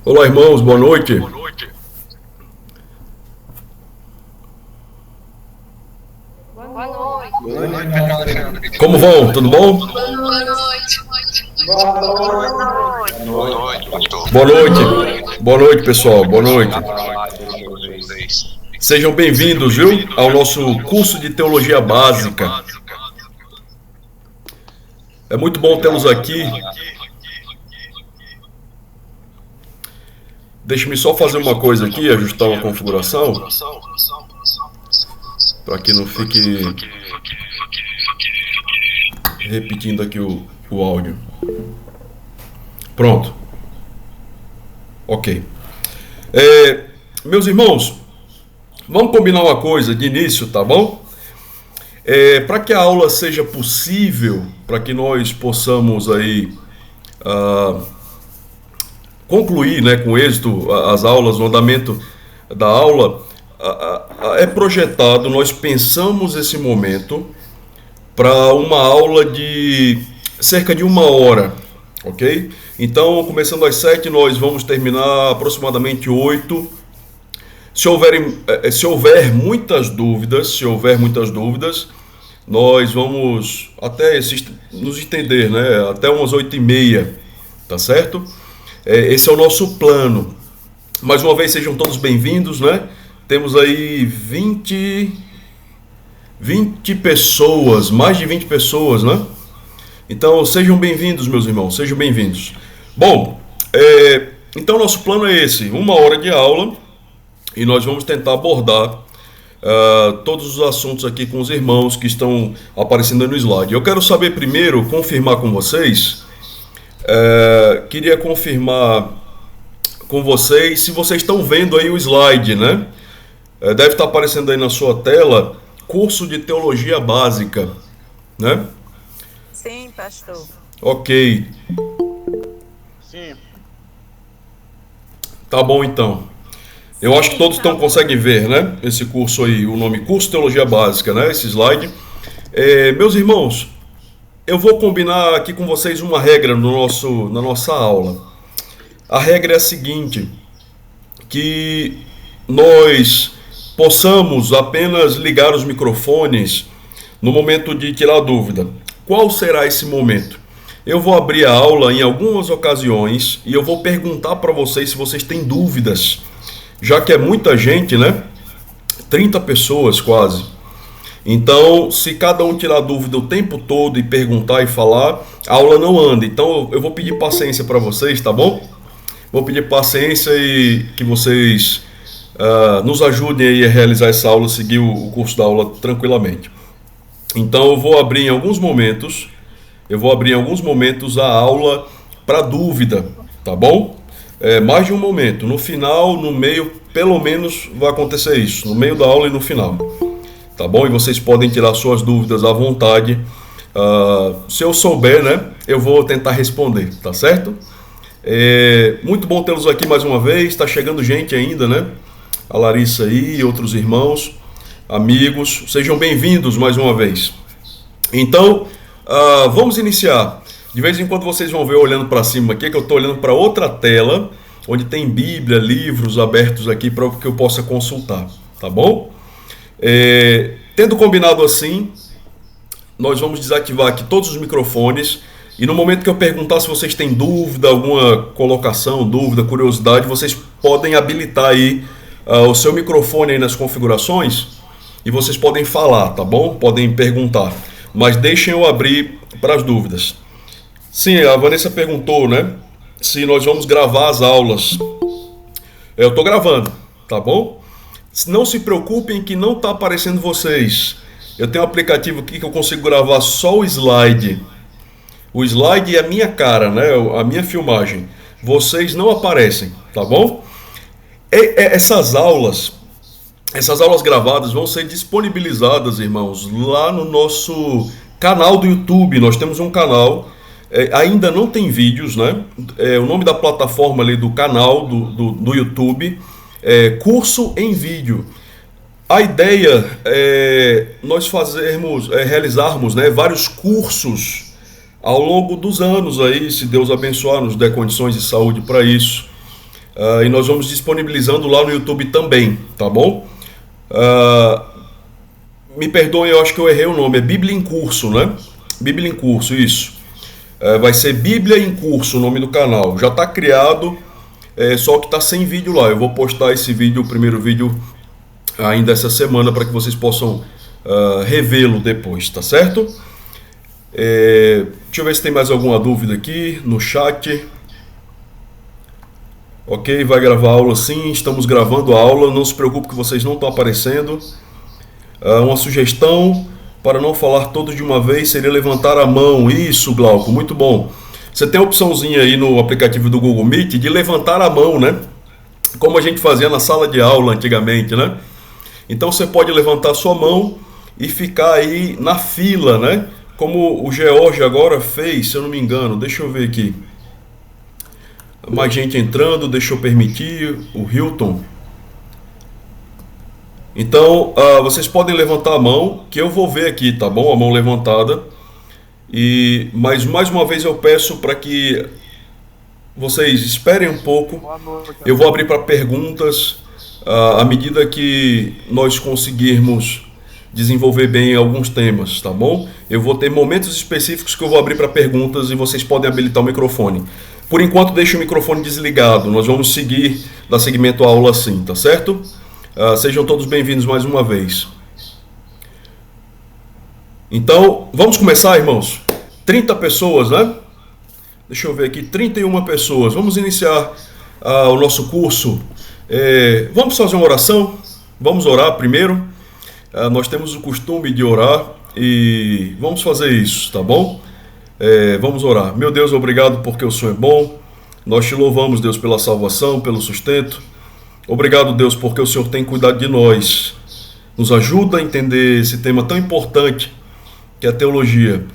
Olá, irmãos, boa noite. Boa noite. Boa noite, pastor Alexandre. Como vão? Tudo bom? Boa noite. Boa Boa noite. noite. Boa noite, pastor. Boa noite. Boa noite, pessoal. Boa noite. Sejam bem-vindos, viu, ao nosso curso de Teologia Básica. É muito bom tê-los aqui. Deixe-me só fazer uma coisa aqui, ajustar uma configuração, para que não fique repetindo aqui o áudio. Pronto. Ok. Meus irmãos, vamos combinar uma coisa de início, tá bom? Para que a aula seja possível, para que nós possamos aí concluir, né, com êxito as aulas, o andamento da aula, é projetado, nós pensamos esse momento para uma aula de cerca de 1 hora, ok? Então, começando às 7, nós vamos terminar aproximadamente 8. Se houver muitas dúvidas, nós vamos até nos entender, né? Até umas 8h30, tá certo? Esse é o nosso plano. Mais uma vez, sejam todos bem-vindos, né? Temos aí 20 pessoas, mais de 20 pessoas, né? Então, sejam bem-vindos, meus irmãos, sejam bem-vindos. Bom, então nosso plano é esse, 1 hora de aula, e nós vamos tentar abordar todos os assuntos aqui com os irmãos que estão aparecendo aí no slide. Eu quero saber primeiro, confirmar com vocês, queria confirmar com vocês se vocês estão vendo aí o slide, né? Deve estar aparecendo aí na sua tela, curso de Teologia Básica, né? Sim, pastor. Ok, Sim. tá bom então. Eu acho que todos conseguem ver, né? Esse curso aí, o nome Curso de Teologia Básica, né? Esse slide. Meus irmãos, eu vou combinar aqui com vocês uma regra na nossa aula. A regra é a seguinte, que nós possamos apenas ligar os microfones no momento de tirar dúvida. Qual será esse momento? Eu vou abrir a aula em algumas ocasiões e eu vou perguntar para vocês se vocês têm dúvidas, já que é muita gente, né? 30 pessoas quase. Então, se cada um tirar dúvida o tempo todo e perguntar e falar, a aula não anda. Então, eu vou pedir paciência para vocês, tá bom? Vou pedir paciência e que vocês nos ajudem aí a realizar essa aula, seguir o curso da aula tranquilamente. Então, eu vou abrir em alguns momentos a aula para dúvida, tá bom? Mais de um momento, no final, no meio, pelo menos vai acontecer isso, no meio da aula e no final, tá bom? E vocês podem tirar suas dúvidas à vontade, se eu souber, né, eu vou tentar responder, tá certo? Muito bom tê-los aqui mais uma vez, está chegando gente ainda, né? A Larissa aí, outros irmãos, amigos, sejam bem-vindos mais uma vez. Então, vamos iniciar. De vez em quando vocês vão ver eu olhando para cima aqui, que eu estou olhando para outra tela, onde tem Bíblia, livros abertos aqui para que eu possa consultar, tá bom? Tendo combinado assim, nós vamos desativar aqui todos os microfones e no momento que eu perguntar se vocês têm dúvida, alguma colocação, dúvida, curiosidade, vocês podem habilitar aí o seu microfone aí nas configurações e vocês podem falar, tá bom? Podem perguntar, mas deixem eu abrir para as dúvidas. Sim, a Vanessa perguntou, né? Se nós vamos gravar as aulas. Eu estou gravando, tá bom? Não se preocupem que não está aparecendo vocês. Eu tenho um aplicativo aqui que eu consigo gravar só o slide. O slide é a minha cara, né? A minha filmagem. Vocês não aparecem, tá bom? Essas aulas gravadas vão ser disponibilizadas, irmãos, lá no nosso canal do YouTube. Nós temos um canal, ainda não tem vídeos, né? O nome da plataforma ali do canal do YouTube é Curso em Vídeo. A ideia é nós realizarmos, né, vários cursos ao longo dos anos aí, se Deus abençoar, nos der condições de saúde para isso. e nós vamos disponibilizando lá no YouTube também, tá bom? Me perdoem, eu acho que eu errei o nome, é Bíblia em Curso, né? Bíblia em Curso, isso. Vai ser Bíblia em Curso o nome do canal. Já está criado, só que está sem vídeo lá. Eu vou postar esse vídeo, o primeiro vídeo, ainda essa semana, para que vocês possam revê-lo depois, tá certo? Deixa eu ver se tem mais alguma dúvida aqui no chat. Ok, vai gravar a aula sim, estamos gravando a aula, não se preocupe que vocês não estão aparecendo. Uma sugestão para não falar todos de uma vez seria levantar a mão. Isso, Glauco, muito bom. Você tem a opçãozinha aí no aplicativo do Google Meet de levantar a mão, né? Como a gente fazia na sala de aula antigamente, né? Então você pode levantar sua mão e ficar aí na fila, né? Como o George agora fez, se eu não me engano. Deixa eu ver aqui. Mais gente entrando, deixa eu permitir. O Hilton. Então, vocês podem levantar a mão, que eu vou ver aqui, tá bom? A mão levantada. Mas mais uma vez eu peço para que vocês esperem um pouco. Eu vou abrir para perguntas à medida que nós conseguirmos desenvolver bem alguns temas, tá bom? Eu vou ter momentos específicos que eu vou abrir para perguntas e vocês podem habilitar o microfone. Por enquanto, deixe o microfone desligado. Nós vamos dar seguimento à aula assim, tá certo? Sejam todos bem-vindos mais uma vez. Então, vamos começar, irmãos? 30 pessoas, né? Deixa eu ver aqui, 31 pessoas. Vamos iniciar o nosso curso. Vamos fazer uma oração? Vamos orar primeiro. Nós temos o costume de orar e vamos fazer isso, tá bom? Vamos orar. Meu Deus, obrigado porque o Senhor é bom. Nós te louvamos, Deus, pela salvação, pelo sustento. Obrigado, Deus, porque o Senhor tem cuidado de nós. Nos ajuda a entender esse tema tão importante que é a teologia.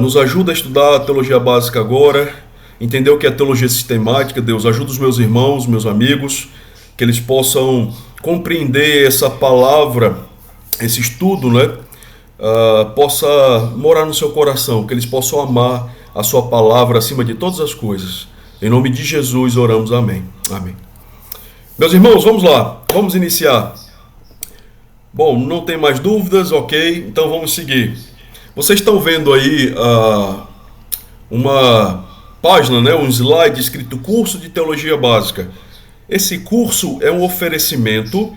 Nos ajuda a estudar a teologia básica agora, entender o que é a teologia sistemática. Deus, ajuda os meus irmãos, meus amigos, que eles possam compreender essa palavra, esse estudo, né? Possa morar no seu coração, que eles possam amar a sua palavra acima de todas as coisas. Em nome de Jesus oramos, amém. Amém. Meus irmãos, vamos lá, vamos iniciar. Bom, não tem mais dúvidas, ok? Então vamos seguir. Vocês estão vendo aí uma página, né, um slide escrito Curso de Teologia Básica. Esse curso é um oferecimento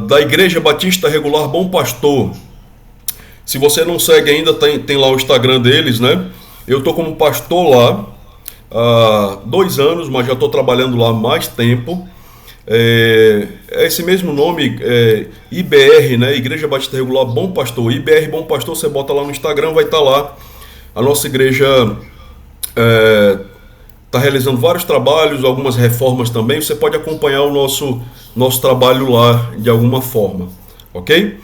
da Igreja Batista Regular Bom Pastor. Se você não segue ainda, tem lá o Instagram deles, né? Eu estou como pastor lá há 2 anos, mas já estou trabalhando lá há mais tempo. É esse mesmo nome, IBR, né? Igreja Batista Regular Bom Pastor. IBR Bom Pastor, você bota lá no Instagram, vai estar lá. A nossa igreja está realizando vários trabalhos, algumas reformas também. Você pode acompanhar o nosso trabalho lá de alguma forma, ok?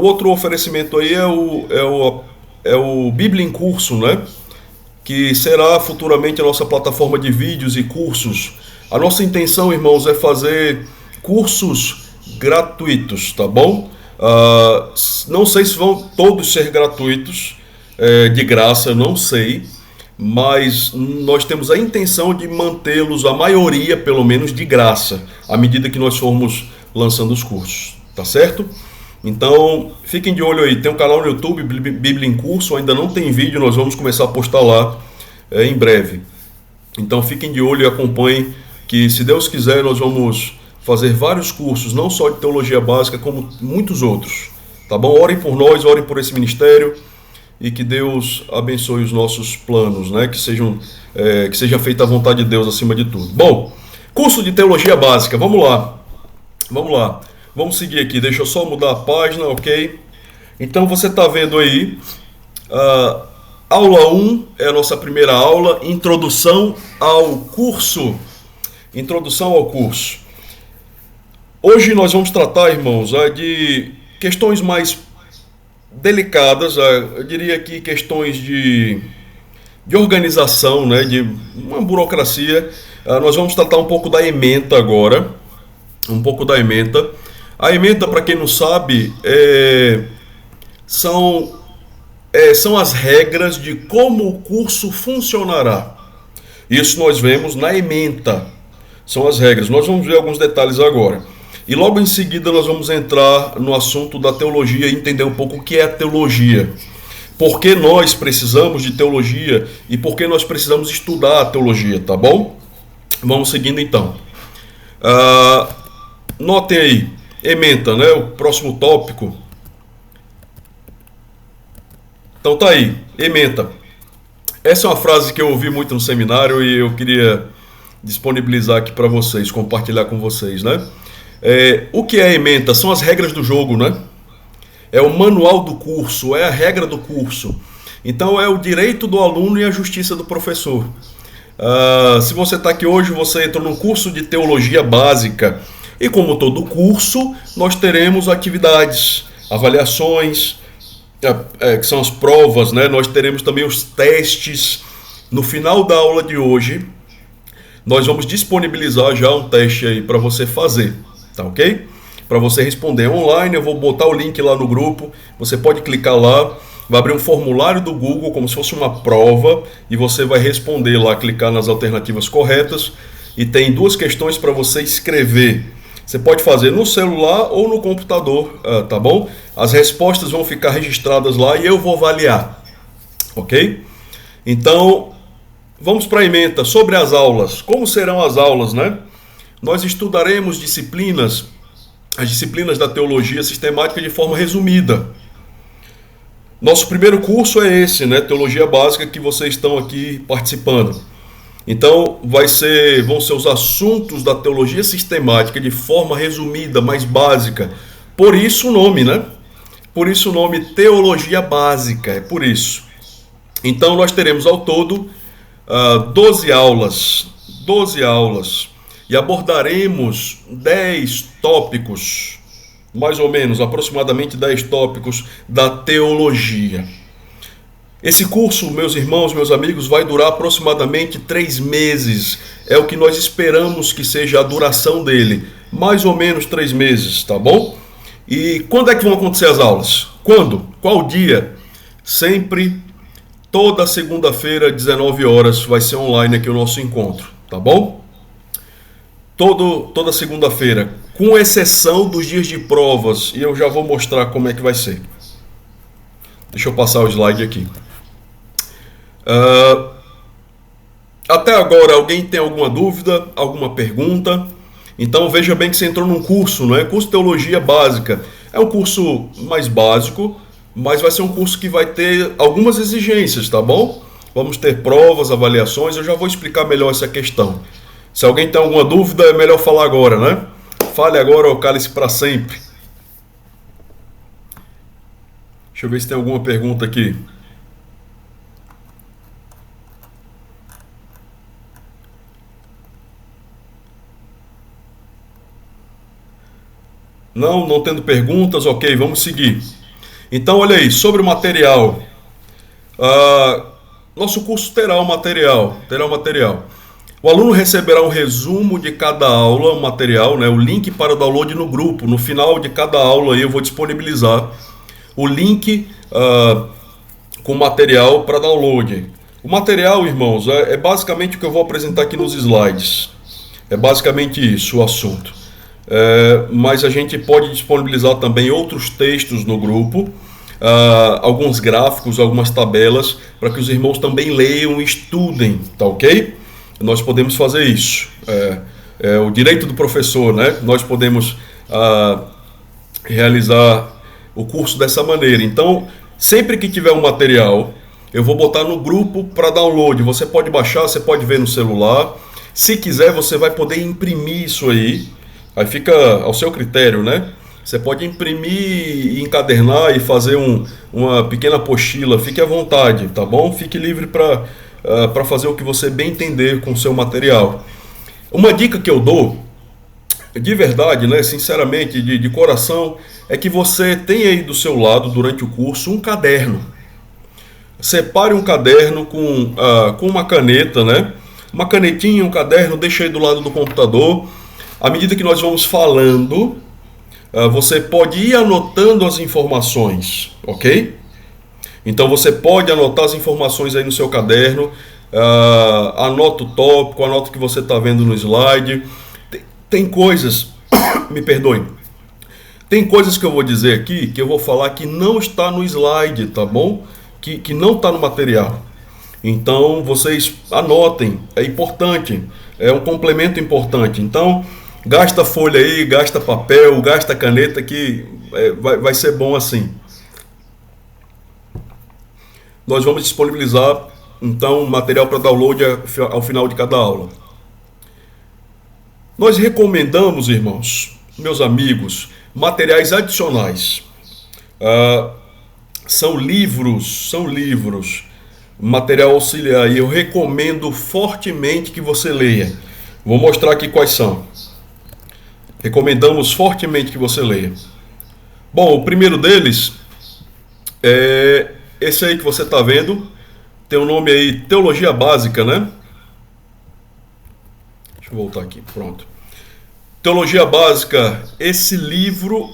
O outro oferecimento aí é o Bíblia em Curso, né? Que será futuramente a nossa plataforma de vídeos e cursos. A nossa intenção, irmãos, é fazer cursos gratuitos, tá bom? Não sei se vão todos ser gratuitos, de graça, eu não sei, mas nós temos a intenção de mantê-los, a maioria pelo menos, de graça, à medida que nós formos lançando os cursos, tá certo? Então, fiquem de olho aí, tem um canal no YouTube, Bíblia em Curso, ainda não tem vídeo, nós vamos começar a postar lá em breve. Então, fiquem de olho e acompanhem, que se Deus quiser, nós vamos fazer vários cursos, não só de teologia básica, como muitos outros, tá bom? Orem por nós, orem por esse ministério, e que Deus abençoe os nossos planos, né? Que seja feita a vontade de Deus acima de tudo. Bom, curso de teologia básica, vamos lá. Vamos seguir aqui, deixa eu só mudar a página, ok? Então você está vendo aí, aula 1 é a nossa primeira aula, introdução ao curso. Hoje nós vamos tratar, irmãos, de questões mais delicadas, eu diria aqui questões de organização, né, de uma burocracia. Nós vamos tratar um pouco da ementa agora, A ementa, para quem não sabe, são as regras de como o curso funcionará. Isso nós vemos na ementa. São as regras. Nós vamos ver alguns detalhes agora. E logo em seguida nós vamos entrar no assunto da teologia e entender um pouco o que é a teologia. Por que nós precisamos de teologia e por que nós precisamos estudar a teologia, tá bom? Vamos seguindo então. Notem aí, ementa, né? O próximo tópico. Então tá aí, ementa. Essa é uma frase que eu ouvi muito no seminário e eu queria disponibilizar aqui para vocês, compartilhar com vocês, né? O que é ementa? São as regras do jogo, né? É o manual do curso, é a regra do curso. Então é o direito do aluno e a justiça do professor. Se você está aqui hoje, você entrou num curso de teologia básica. E como todo curso, nós teremos atividades, avaliações, que são as provas, né? Nós teremos também os testes. No final da aula de hoje, nós vamos disponibilizar já um teste aí para você fazer, tá ok? Para você responder online, eu vou botar o link lá no grupo, você pode clicar lá, vai abrir um formulário do Google como se fosse uma prova e você vai responder lá, clicar nas alternativas corretas e tem 2 questões para você escrever. Você pode fazer no celular ou no computador, tá bom? As respostas vão ficar registradas lá e eu vou avaliar, ok? Então, vamos para a ementa. Sobre as aulas. Como serão as aulas, né? Nós estudaremos as disciplinas da teologia sistemática de forma resumida. Nosso primeiro curso é esse, né? Teologia básica, que vocês estão aqui participando. Então, vão ser os assuntos da teologia sistemática de forma resumida, mais básica. Por isso o nome, né? Por isso o nome teologia básica, é por isso. Então, nós teremos ao todo 12 aulas, e abordaremos 10 tópicos, mais ou menos, aproximadamente 10 tópicos da teologia. Esse curso, meus irmãos, meus amigos, vai durar aproximadamente 3 meses. É o que nós esperamos que seja a duração dele. Mais ou menos 3 meses, tá bom? E quando é que vão acontecer as aulas? Quando? Qual dia? Sempre toda segunda-feira, 19 horas, vai ser online aqui o nosso encontro, tá bom? Toda segunda-feira, com exceção dos dias de provas, e eu já vou mostrar como é que vai ser. Deixa eu passar o slide aqui. Até agora, alguém tem alguma dúvida, alguma pergunta? Então veja bem que você entrou num curso, não é? Curso de Teologia Básica. É um curso mais básico, mas vai ser um curso que vai ter algumas exigências, tá bom? Vamos ter provas, avaliações, eu já vou explicar melhor essa questão. Se alguém tem alguma dúvida, é melhor falar agora, né? Fale agora ou cale-se para sempre. Deixa eu ver se tem alguma pergunta aqui. Não tendo perguntas, ok, vamos seguir. Então, olha aí, sobre o material. Nosso curso terá um material. O aluno receberá um resumo de cada aula, um material, né, o link para o download no grupo. No final de cada aula aí eu vou disponibilizar o link com material para download. O material, irmãos, é basicamente o que eu vou apresentar aqui nos slides. É basicamente isso o assunto. Mas a gente pode disponibilizar também outros textos no grupo, alguns gráficos, algumas tabelas, para que os irmãos também leiam e estudem, tá ok? Nós podemos fazer isso. É o direito do professor, né? Nós podemos realizar o curso dessa maneira. Então, sempre que tiver um material, eu vou botar no grupo para download. Você pode baixar, você pode ver no celular. Se quiser, você vai poder imprimir isso aí. Aí fica ao seu critério, né? Você pode imprimir, encadernar e fazer uma pequena apostila. Fique à vontade, tá bom? Fique livre para fazer o que você bem entender com o seu material. Uma dica que eu dou, de verdade, né, sinceramente, de coração, é que você tenha aí do seu lado, durante o curso, um caderno. Separe um caderno com uma caneta, né? Uma canetinha, um caderno, deixa aí do lado do computador. À medida que nós vamos falando, você pode ir anotando as informações, ok? Então você pode anotar as informações aí no seu caderno. Anota o tópico, anota o que você está vendo no slide. Tem coisas, me perdoem, tem coisas que eu vou dizer aqui, que eu vou falar que não está no slide, tá bom? Que não está no material. Então, vocês anotem, é importante, é um complemento importante. Então, gasta folha aí, gasta papel, gasta caneta, que vai ser bom assim. Nós vamos disponibilizar, então, material para download ao final de cada aula. Nós recomendamos, irmãos, meus amigos, materiais adicionais. São livros, material auxiliar, e eu recomendo fortemente que você leia. Vou mostrar aqui quais são. Recomendamos fortemente que você leia. Bom, o primeiro deles é esse aí que você está vendo. Tem o nome aí, Teologia Básica, né? Deixa eu voltar aqui, pronto. Teologia Básica, esse livro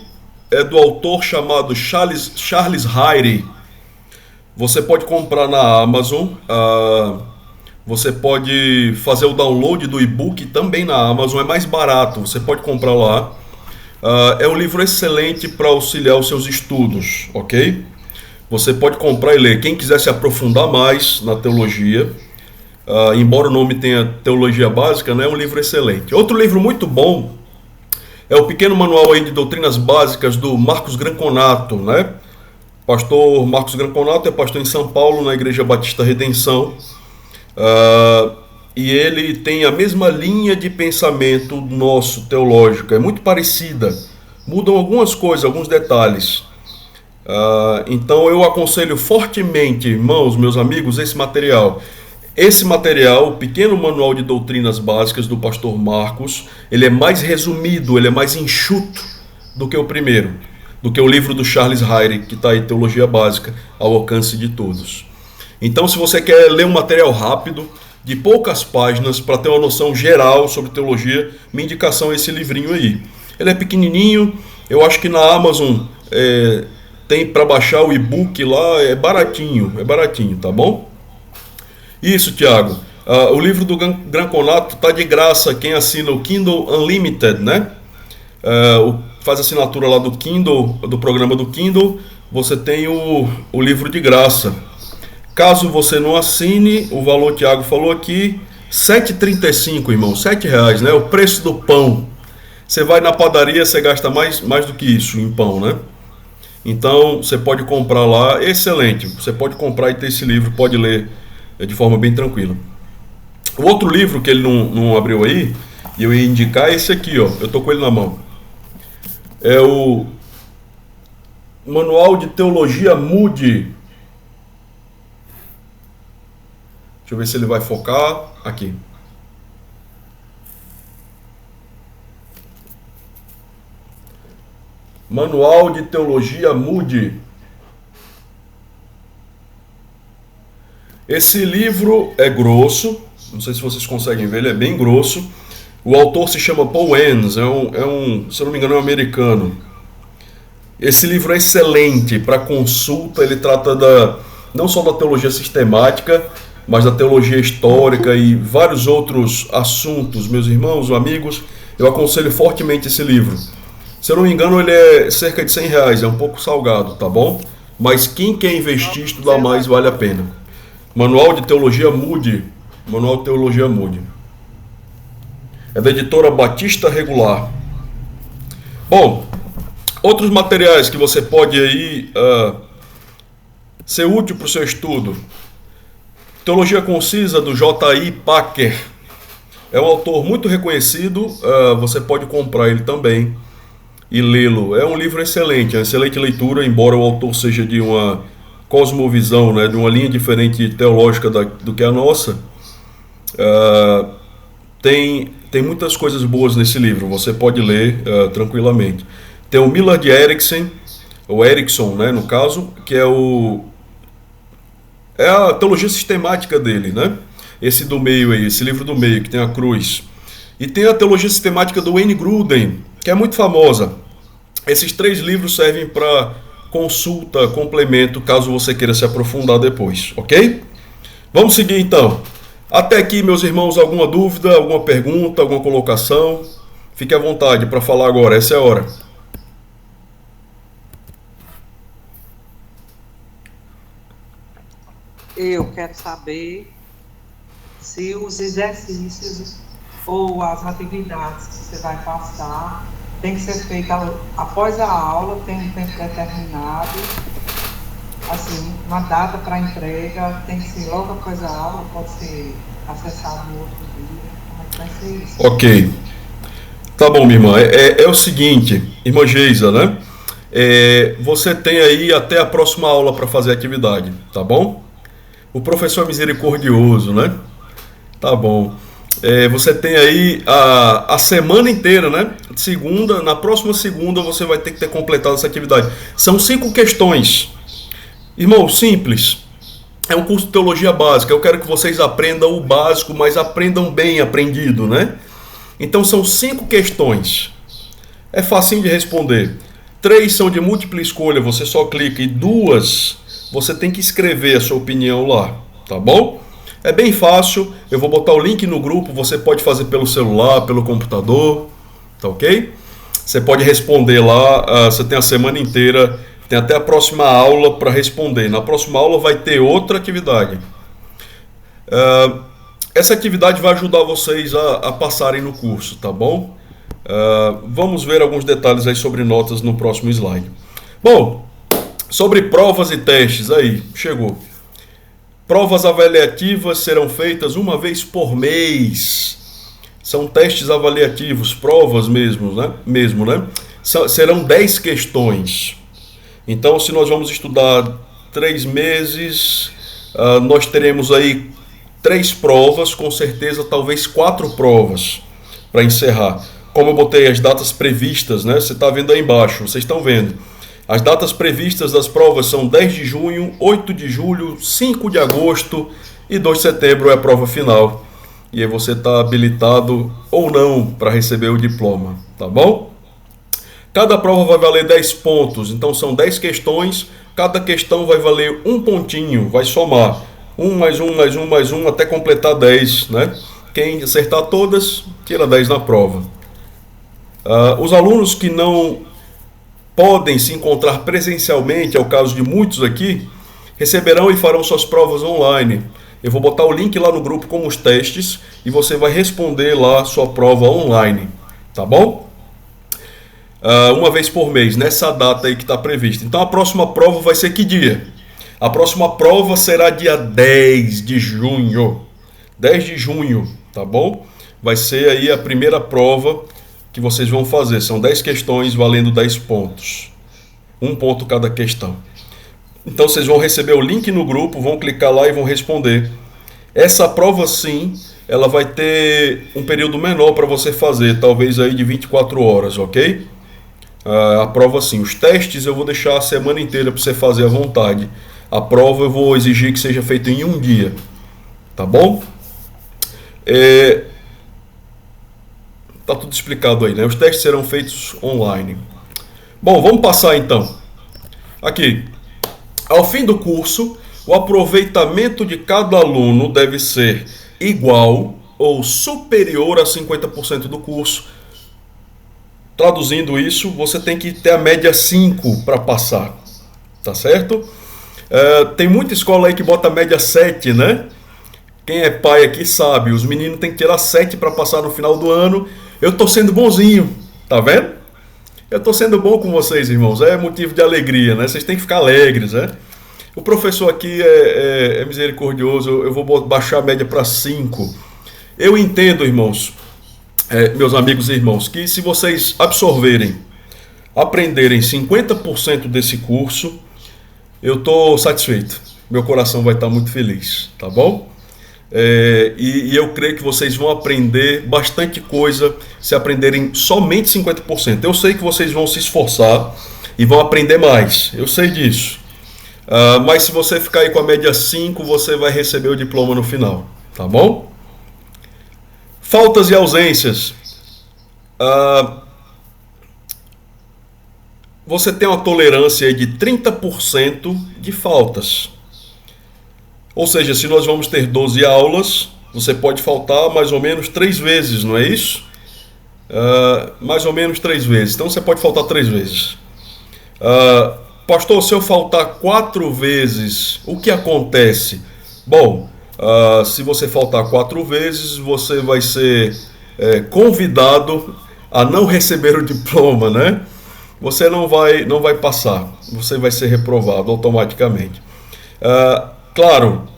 é do autor chamado Charles Hyre. Você pode comprar na Amazon, você pode fazer o download do e-book também na Amazon, é mais barato, você pode comprar lá. É um livro excelente para auxiliar os seus estudos, ok? Você pode comprar e ler. Quem quiser se aprofundar mais na teologia, embora o nome tenha Teologia Básica, né, é um livro excelente. Outro livro muito bom é o Pequeno Manual aí de Doutrinas Básicas do Marcos Granconato, né? Pastor Marcos Granconato é pastor em São Paulo, na Igreja Batista Redenção, e ele tem a mesma linha de pensamento nosso teológico, é muito parecida, mudam algumas coisas, alguns detalhes. Então eu aconselho fortemente, irmãos, meus amigos, esse material. Esse material, o Pequeno Manual de Doutrinas Básicas do pastor Marcos, ele é mais resumido, ele é mais enxuto do que o primeiro, do que o livro do Charles Hyre, que está aí, Teologia Básica, ao alcance de todos. Então, se você quer ler um material rápido, de poucas páginas, para ter uma noção geral sobre teologia, minha indicação é esse livrinho aí. Ele é pequenininho, eu acho que na Amazon tem para baixar o e-book lá, é baratinho, tá bom? Isso, Tiago. O livro do Granconato está de graça, quem assina o Kindle Unlimited, né? Faz assinatura lá do Kindle, do programa do Kindle, você tem o livro de graça. Caso você não assine, o valor que o Tiago falou aqui, R$ 7,35, irmão, R$ 7,00, né? O preço do pão. Você vai na padaria, você gasta mais do que isso em pão, né? Então, você pode comprar lá, excelente. Você pode comprar e ter esse livro, pode ler de forma bem tranquila. O outro livro que ele não abriu aí, e eu ia indicar, é esse aqui, ó. Eu tô com ele na mão. É o Manual de Teologia Moody. Deixa eu ver se ele vai focar. Aqui. Manual de Teologia Moody. Esse livro é grosso, não sei se vocês conseguem ver, ele é bem grosso. O autor se chama Paul Enns, se eu não me engano, é um americano. Esse livro é excelente para consulta, ele trata não só da teologia sistemática, mas da teologia histórica e vários outros assuntos. Meus irmãos, amigos, eu aconselho fortemente esse livro. Se eu não me engano, ele é cerca de R$ 100, é um pouco salgado, tá bom? Mas quem quer investir, estudar mais, vale a pena. Manual de Teologia Moody. Manual de Teologia Moody. É da editora Batista Regular. Bom, outros materiais que você pode aí ser útil para o seu estudo. Teologia Concisa, do J.I. Packer. É um autor muito reconhecido, você pode comprar ele também e lê-lo. É um livro excelente, é uma excelente leitura, embora o autor seja de uma cosmovisão, né, de uma linha diferente teológica do que a nossa. Tem muitas coisas boas nesse livro, você pode ler tranquilamente. Tem o Millard Erickson, ou Erickson, né, no caso, que é a teologia sistemática dele, né? Esse do meio aí, esse livro do meio, que tem a cruz. E tem a teologia sistemática do Wayne Grudem, que é muito famosa. Esses 3 livros servem para consulta, complemento, caso você queira se aprofundar depois, ok? Vamos seguir então. Até aqui, meus irmãos, alguma dúvida, alguma pergunta, alguma colocação? Fique à vontade para falar agora, essa é a hora. Eu quero saber se os exercícios ou as atividades que você vai passar tem que ser feita após a aula, tem um tempo determinado, assim, uma data para entrega, tem que ser logo após a aula, pode ser acessado no outro dia, como é que vai ser isso? Ok. Tá bom, minha irmã. É o seguinte, irmã Geisa, né? Você tem aí até a próxima aula para fazer a atividade, tá bom? O professor é misericordioso, né? Tá bom. Você tem aí a semana inteira, né? Segunda, na próxima segunda você vai ter que ter completado essa atividade. São 5 questões. Irmão, simples. É um curso de teologia básica. Eu quero que vocês aprendam o básico, mas aprendam bem aprendido, né? Então são 5 questões. É facinho de responder. 3 são de múltipla escolha, você só clica, e 2 você tem que escrever a sua opinião lá, tá bom? É bem fácil, eu vou botar o link no grupo, você pode fazer pelo celular, pelo computador, tá ok? Você pode responder lá, você tem a semana inteira, tem até a próxima aula para responder. Na próxima aula vai ter outra atividade. Essa atividade vai ajudar vocês a passarem no curso, tá bom? Vamos ver alguns detalhes aí sobre notas no próximo slide. Bom, sobre provas e testes, aí, chegou. Provas avaliativas serão feitas uma vez por mês. São testes avaliativos, provas mesmo, né? Serão 10 questões. Então, se nós vamos estudar 3 meses, nós teremos aí 3 provas, com certeza, talvez 4 provas para encerrar. Como eu botei as datas previstas, né? Você está vendo aí embaixo, vocês estão vendo. As datas previstas das provas são 10 de junho, 8 de julho, 5 de agosto e 2 de setembro é a prova final. E aí você está habilitado ou não para receber o diploma, tá bom? Cada prova vai valer 10 pontos, então são 10 questões, cada questão vai valer 1 pontinho, vai somar 1 mais 1 mais 1 mais 1 até completar 10, né? Quem acertar todas, tira 10 na prova. Os alunos que não podem se encontrar presencialmente, é o caso de muitos aqui, receberão e farão suas provas online. Eu vou botar o link lá no grupo com os testes e você vai responder lá sua prova online, tá bom? Uma vez por mês, nessa data aí que está prevista. Então a próxima prova vai ser que dia? A próxima prova será dia 10 de junho. 10 de junho, tá bom? Vai ser aí a primeira prova que vocês vão fazer. São 10 questões valendo 10 pontos. 1 ponto cada questão. Então vocês vão receber o link no grupo, vão clicar lá e vão responder. Essa prova sim, ela vai ter um período menor para você fazer, talvez aí de 24 horas, ok? A prova sim. Os testes eu vou deixar a semana inteira para você fazer à vontade. A prova eu vou exigir que seja feita em 1 dia. Tá bom? Tá tudo explicado aí, né? Os testes serão feitos online. Bom, vamos passar então. Aqui. Ao fim do curso, o aproveitamento de cada aluno deve ser igual ou superior a 50% do curso. Traduzindo isso, você tem que ter a média 5 para passar. Tá certo? Tem muita escola aí que bota a média 7, né? Quem é pai aqui sabe, os meninos têm que tirar 7 para passar no final do ano. Eu tô sendo bonzinho, tá vendo? Eu tô sendo bom com vocês, irmãos. É motivo de alegria, né? Vocês têm que ficar alegres, né? O professor aqui é misericordioso. Eu vou baixar a média para 5. Eu entendo, irmãos, meus amigos e irmãos, que se vocês aprenderem 50% desse curso, eu tô satisfeito. Meu coração vai estar muito feliz, tá bom? E eu creio que vocês vão aprender bastante coisa se aprenderem somente 50%. Eu sei que vocês vão se esforçar e vão aprender mais, eu sei disso. Mas se você ficar aí com a média 5, você vai receber o diploma no final, tá bom? Faltas e ausências. Você tem uma tolerância de 30% de faltas. Ou seja, se nós vamos ter 12 aulas, você pode faltar mais ou menos 3 vezes, não é isso? Mais ou menos 3 vezes. Então você pode faltar 3 vezes. Pastor, se eu faltar 4 vezes, o que acontece? Bom, se você faltar 4 vezes, você vai ser convidado a não receber o diploma, né? Você não vai passar, você vai ser reprovado automaticamente. Claro,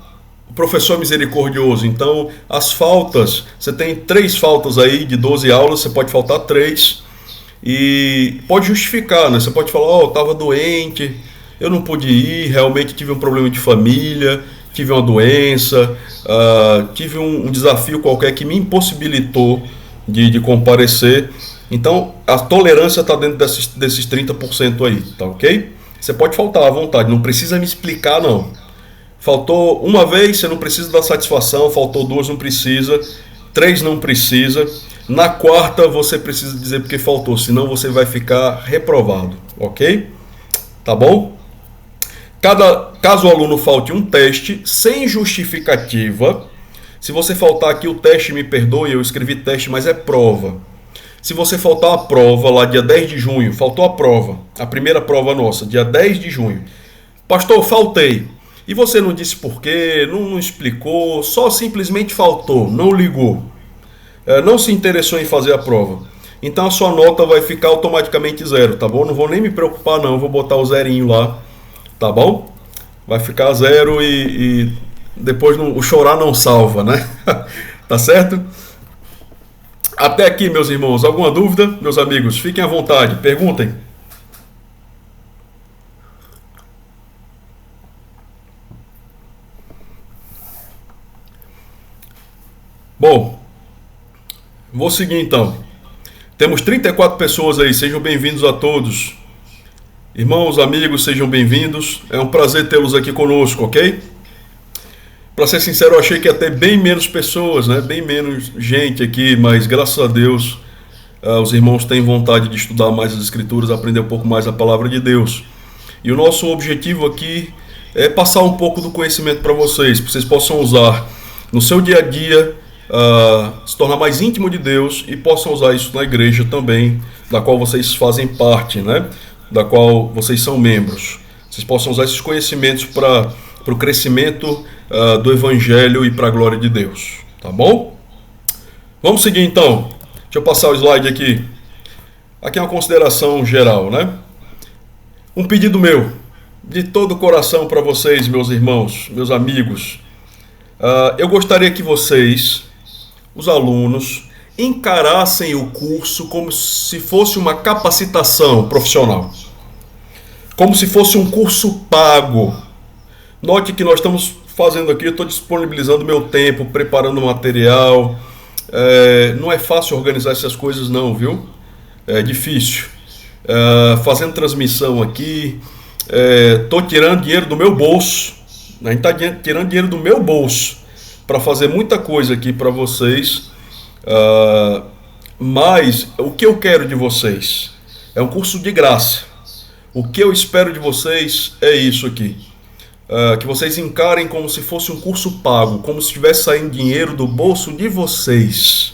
o professor é misericordioso, então as faltas, você tem 3 faltas aí de 12 aulas, você pode faltar 3 e pode justificar, né? Você pode falar, eu estava doente, eu não pude ir, realmente tive um problema de família, tive uma doença, tive um desafio qualquer que me impossibilitou de comparecer. Então, a tolerância está dentro desses 30% aí, tá ok? Você pode faltar à vontade, não precisa me explicar, não. Faltou uma vez, você não precisa dar satisfação, faltou 2, não precisa, 3 não precisa. Na 4ª, você precisa dizer porque faltou, senão você vai ficar reprovado, ok? Tá bom? Caso o aluno falte um teste sem justificativa, se você faltar aqui o teste, me perdoe, eu escrevi teste, mas é prova. Se você faltar a prova lá dia 10 de junho, faltou a prova, a primeira prova nossa, dia 10 de junho. Pastor, faltei. E você não disse por quê, não explicou, só simplesmente faltou, não ligou. Não se interessou em fazer a prova. Então a sua nota vai ficar automaticamente 0, tá bom? Não vou nem me preocupar não, vou botar o zerinho lá, tá bom? Vai ficar 0 e depois o chorar não salva, né? Tá certo? Até aqui, meus irmãos, alguma dúvida? Meus amigos, fiquem à vontade, perguntem. Bom, vou seguir então. Temos 34 pessoas aí, sejam bem-vindos a todos. Irmãos, amigos, sejam bem-vindos. É um prazer tê-los aqui conosco, ok? Para ser sincero, eu achei que ia ter bem menos pessoas, né? Bem menos gente aqui, mas graças a Deus os irmãos têm vontade de estudar mais as Escrituras, aprender um pouco mais a Palavra de Deus. E o nosso objetivo aqui é passar um pouco do conhecimento para vocês possam usar no seu dia a dia, se tornar mais íntimo de Deus e possam usar isso na igreja também, da qual vocês fazem parte, né? Da qual vocês são membros. Vocês possam usar esses conhecimentos para o crescimento do Evangelho e para a glória de Deus, tá bom? Vamos seguir então. Deixa eu passar o slide aqui. Aqui é uma consideração geral, né? Um pedido meu, de todo o coração para vocês, meus irmãos, meus amigos. Eu gostaria que vocês, os alunos, encarassem o curso como se fosse uma capacitação profissional. Como se fosse um curso pago. Note que nós estamos fazendo aqui, eu estou disponibilizando meu tempo, preparando material. Não é fácil organizar essas coisas não, viu? É difícil. Fazendo transmissão aqui, estou tirando dinheiro do meu bolso. A gente está tirando dinheiro do meu bolso para fazer muita coisa aqui para vocês. Mas o que eu quero de vocês? É um curso de graça. O que eu espero de vocês é isso aqui. Que vocês encarem como se fosse um curso pago, como se estivesse saindo dinheiro do bolso de vocês,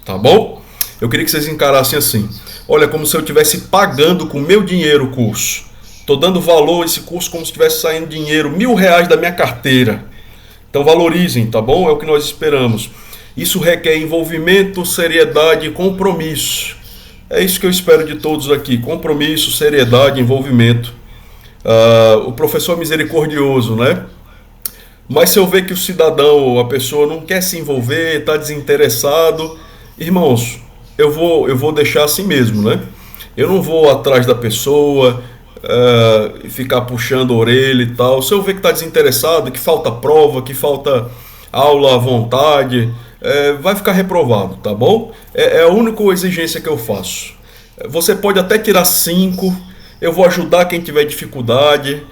tá bom? Eu queria que vocês encarassem assim, olha, como se eu estivesse pagando com meu dinheiro o curso, estou dando valor a esse curso como se estivesse saindo dinheiro, R$1.000 da minha carteira, então valorizem, tá bom? É o que nós esperamos. Isso requer envolvimento, seriedade e compromisso, é isso que eu espero de todos aqui, compromisso, seriedade, envolvimento. O professor é misericordioso, né? Mas se eu ver que o cidadão ou a pessoa não quer se envolver, está desinteressado, irmãos, eu vou deixar assim mesmo, né? Eu não vou atrás da pessoa, ficar puxando a orelha e tal. Se eu ver que está desinteressado, que falta prova, que falta aula à vontade, vai ficar reprovado, tá bom? É a única exigência que eu faço. Você pode até tirar 5. Eu vou ajudar quem tiver dificuldade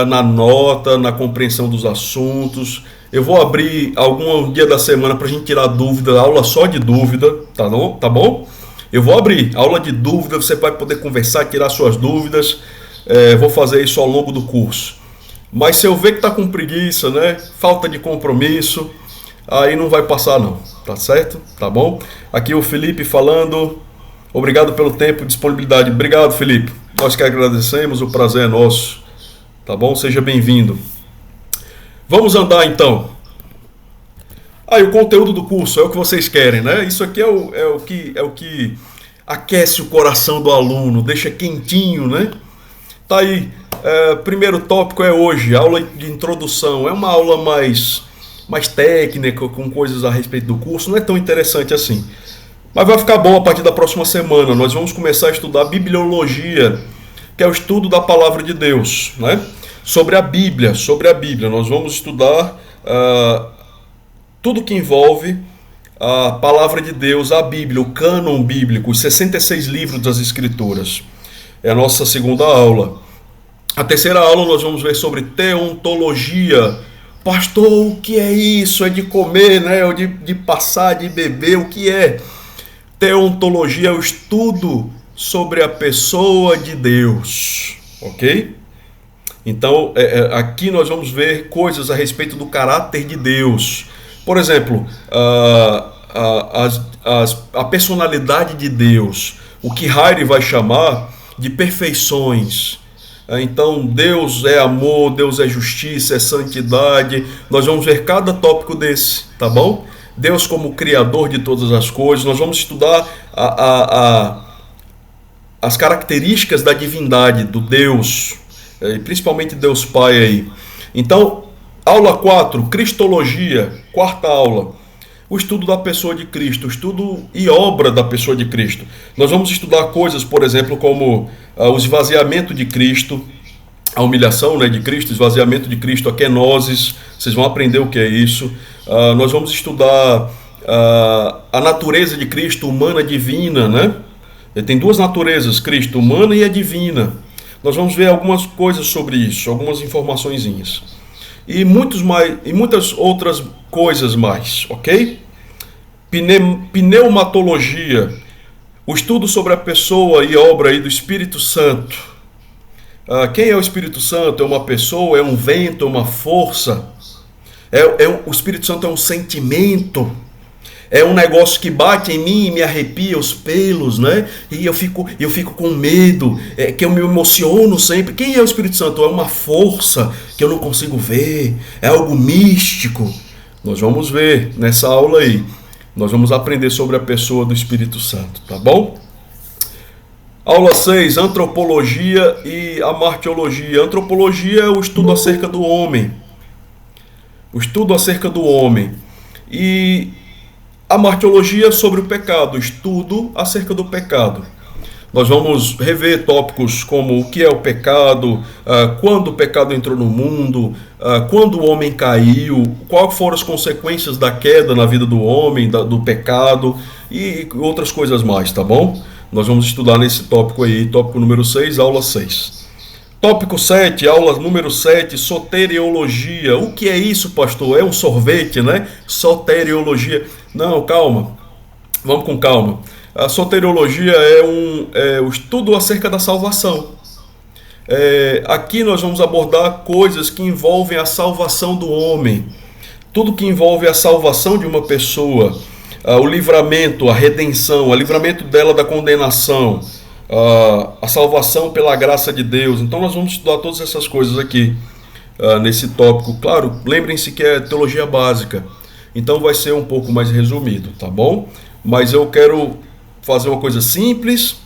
na nota, na compreensão dos assuntos. Eu vou abrir algum dia da semana para a gente tirar dúvida, aula só de dúvida, tá bom? Eu vou abrir aula de dúvida, você vai poder conversar, tirar suas dúvidas. Vou fazer isso ao longo do curso. Mas se eu ver que está com preguiça, né, falta de compromisso, aí não vai passar não, tá certo? Tá bom? Aqui o Felipe falando, obrigado pelo tempo e disponibilidade. Obrigado, Felipe. Nós que agradecemos, o prazer é nosso. Tá bom? Seja bem-vindo. Vamos andar então. Aí o conteúdo do curso é o que vocês querem, né? Isso aqui é o que aquece o coração do aluno, deixa quentinho, né? Tá aí. Primeiro tópico é hoje, aula de introdução. É uma aula mais técnica, com coisas a respeito do curso. Não é tão interessante assim. Mas vai ficar bom a partir da próxima semana. Nós vamos começar a estudar bibliologia, que é o estudo da palavra de Deus, né? Sobre a Bíblia. Nós vamos estudar tudo que envolve a palavra de Deus, a Bíblia, o cânon bíblico, os 66 livros das Escrituras. É a nossa segunda aula. A terceira aula nós vamos ver sobre teontologia. Pastor, o que é isso? É de comer, né? Ou de passar, de beber, o que é? Teontologia é o estudo sobre a pessoa de Deus, ok? Então, aqui nós vamos ver coisas a respeito do caráter de Deus. Por exemplo, a personalidade de Deus, o que Heire vai chamar de perfeições. Então, Deus é amor, Deus é justiça, é santidade. Nós vamos ver cada tópico desse, tá bom? Deus como criador de todas as coisas. Nós vamos estudar as características da divindade, do Deus, principalmente Deus Pai aí. Então, aula 4, Cristologia, quarta aula. O estudo da pessoa de Cristo, o estudo e obra da pessoa de Cristo. Nós vamos estudar coisas, por exemplo, como o esvaziamento de Cristo, a humilhação, né, de Cristo, esvaziamento de Cristo, a kenosis, vocês vão aprender o que é isso. Nós vamos estudar a natureza de Cristo, humana e divina, né? Ele tem duas naturezas, Cristo, humana e a divina. Nós vamos ver algumas coisas sobre isso, algumas informaçõezinhas. E muitas outras coisas mais, ok? Pneumatologia, o estudo sobre a pessoa e obra aí do Espírito Santo. Quem é o Espírito Santo? É uma pessoa, é um vento, é uma força? O Espírito Santo é um sentimento? É um negócio que bate em mim e me arrepia os pelos, né? E eu fico com medo, que eu me emociono sempre. Quem é o Espírito Santo? É uma força que eu não consigo ver, é algo místico. Nós vamos ver nessa aula aí. Nós vamos aprender sobre a pessoa do Espírito Santo, tá bom? Aula 6, antropologia e amartiologia. Antropologia é o estudo acerca do homem. O estudo acerca do homem. E a martiologia sobre o pecado, estudo acerca do pecado. Nós vamos rever tópicos como o que é o pecado, quando o pecado entrou no mundo, quando o homem caiu, quais foram as consequências da queda na vida do homem, do pecado e outras coisas mais, tá bom? Nós vamos estudar nesse tópico aí, tópico número 6, aula 6. Tópico 7, aula número 7, soteriologia. O que é isso, pastor? É um sorvete, né? Soteriologia. Não, calma. Vamos com calma. A soteriologia é o estudo acerca da salvação. Aqui nós vamos abordar coisas que envolvem a salvação do homem. Tudo que envolve a salvação de uma pessoa. O livramento, a redenção, o livramento dela da condenação. A salvação pela graça de Deus. Então nós vamos estudar todas essas coisas aqui nesse tópico. Claro, lembrem-se que é teologia básica, então vai ser um pouco mais resumido, tá bom? Mas eu quero fazer uma coisa simples,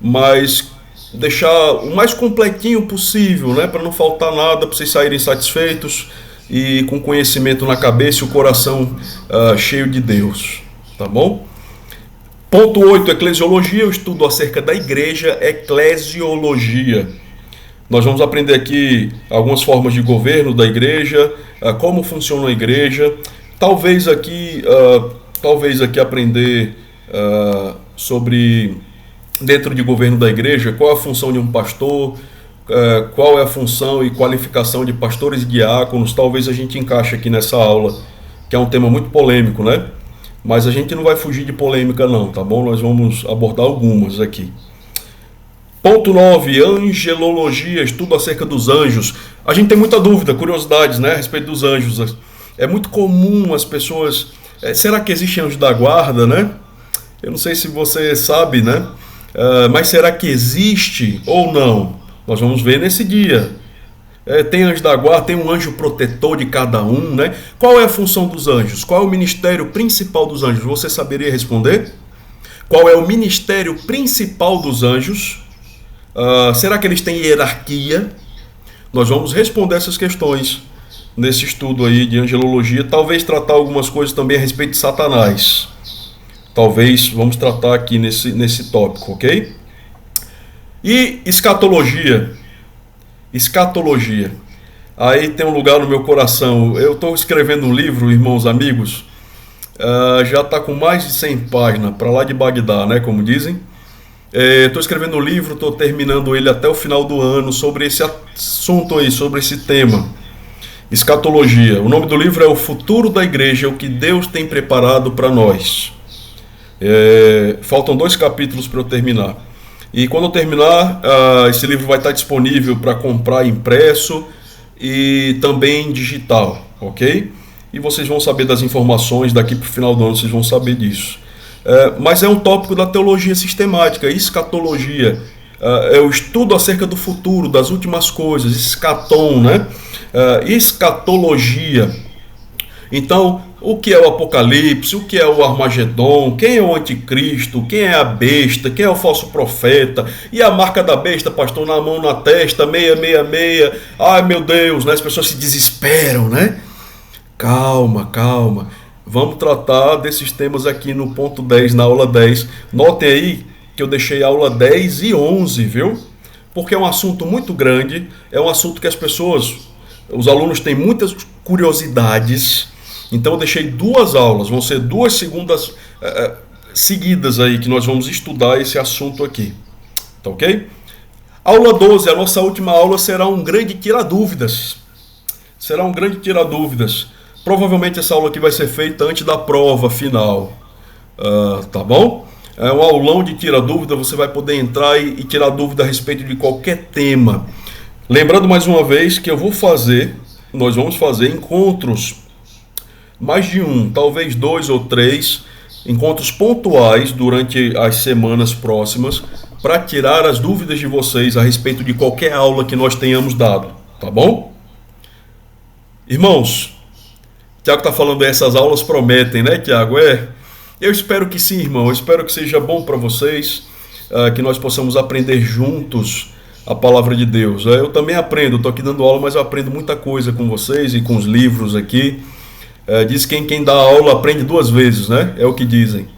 mas deixar o mais completinho possível, né? Para não faltar nada, para vocês saírem satisfeitos e com conhecimento na cabeça e o coração cheio de Deus, tá bom? Ponto 8, eclesiologia, o estudo acerca da igreja, eclesiologia. Nós vamos aprender aqui algumas formas de governo da igreja, como funciona a igreja, talvez aqui aprender sobre, dentro de governo da igreja, qual é a função de um pastor, qual é a função e qualificação de pastores e diáconos. Talvez a gente encaixe aqui nessa aula, que é um tema muito polêmico, né? Mas a gente não vai fugir de polêmica não, tá bom? Nós vamos abordar algumas aqui. Ponto 9, angelologia, estudo acerca dos anjos. A gente tem muita dúvida, curiosidades, né, a respeito dos anjos. É muito comum as pessoas... será que existe anjo da guarda, né? Eu não sei se você sabe, né? Mas será que existe ou não? Nós vamos ver nesse dia. Tem anjo da guarda, tem um anjo protetor de cada um, né? Qual é a função dos anjos? Qual é o ministério principal dos anjos? Você saberia responder? Qual é o ministério principal dos anjos? Será que eles têm hierarquia? Nós vamos responder essas questões nesse estudo aí de angelologia. Talvez tratar algumas coisas também a respeito de Satanás. Talvez vamos tratar aqui nesse tópico, ok? E escatologia. Escatologia. Aí tem um lugar no meu coração. Eu estou escrevendo um livro, irmãos, amigos. Já está com mais de 100 páginas, para lá de Bagdá, né, como dizem. Estou escrevendo um livro, estou terminando ele até o final do ano, sobre esse assunto aí, sobre esse tema. Escatologia. O nome do livro é O Futuro da Igreja, o que Deus tem preparado para nós. Faltam 2 capítulos para eu terminar. E quando eu terminar, esse livro vai estar disponível para comprar impresso e também digital, ok? E vocês vão saber das informações daqui para o final do ano, vocês vão saber disso. Mas é um tópico da teologia sistemática, escatologia. É o estudo acerca do futuro, das últimas coisas, escatom, né? Escatologia. Então, o que é o Apocalipse, o que é o Armagedon, quem é o Anticristo, quem é a besta, quem é o falso profeta, e a marca da besta, pastor, na mão, na testa, 666, ai meu Deus, né? As pessoas se desesperam, né? Calma, calma, vamos tratar desses temas aqui no ponto 10, na aula 10, notem aí que eu deixei a aula 10 e 11, viu? Porque é um assunto muito grande, é um assunto que as pessoas, os alunos têm muitas curiosidades. Então eu deixei 2 aulas, vão ser 2 segundas seguidas aí que nós vamos estudar esse assunto aqui, tá ok? Aula 12, a nossa última aula será um grande tira-dúvidas. Será um grande tira-dúvidas. Provavelmente essa aula aqui vai ser feita antes da prova final, tá bom? É um aulão de tira-dúvida, você vai poder entrar e tirar dúvida a respeito de qualquer tema. Lembrando mais uma vez que nós vamos fazer encontros, mais de um, talvez 2 ou 3 encontros pontuais durante as semanas próximas para tirar as dúvidas de vocês a respeito de qualquer aula que nós tenhamos dado, tá bom? Irmãos, Tiago está falando aí, essas aulas prometem, né, Tiago? Eu espero que sim, irmão, eu espero que seja bom para vocês, que nós possamos aprender juntos a palavra de Deus. Eu também aprendo, estou aqui dando aula, mas eu aprendo muita coisa com vocês e com os livros aqui. Diz que quem dá aula aprende 2 vezes, né? É o que dizem.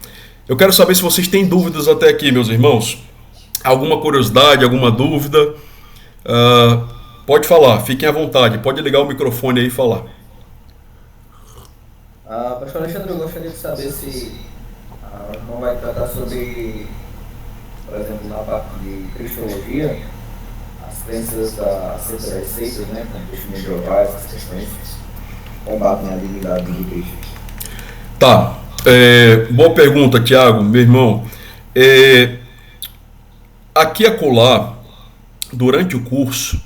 Eu quero saber se vocês têm dúvidas até aqui, meus irmãos. Alguma curiosidade, alguma dúvida? Pode falar, fiquem à vontade. Pode ligar o microfone aí e falar. Pastor Alexandre, eu gostaria de saber se o irmão vai tratar sobre, por exemplo, na parte de cristologia, as crenças acerca das seitas, né? Como testemunho de Jeová, essas questões combatem a divindade de Cristo. Tá. Boa pergunta, Tiago, meu irmão. Aqui e acolá, durante o curso,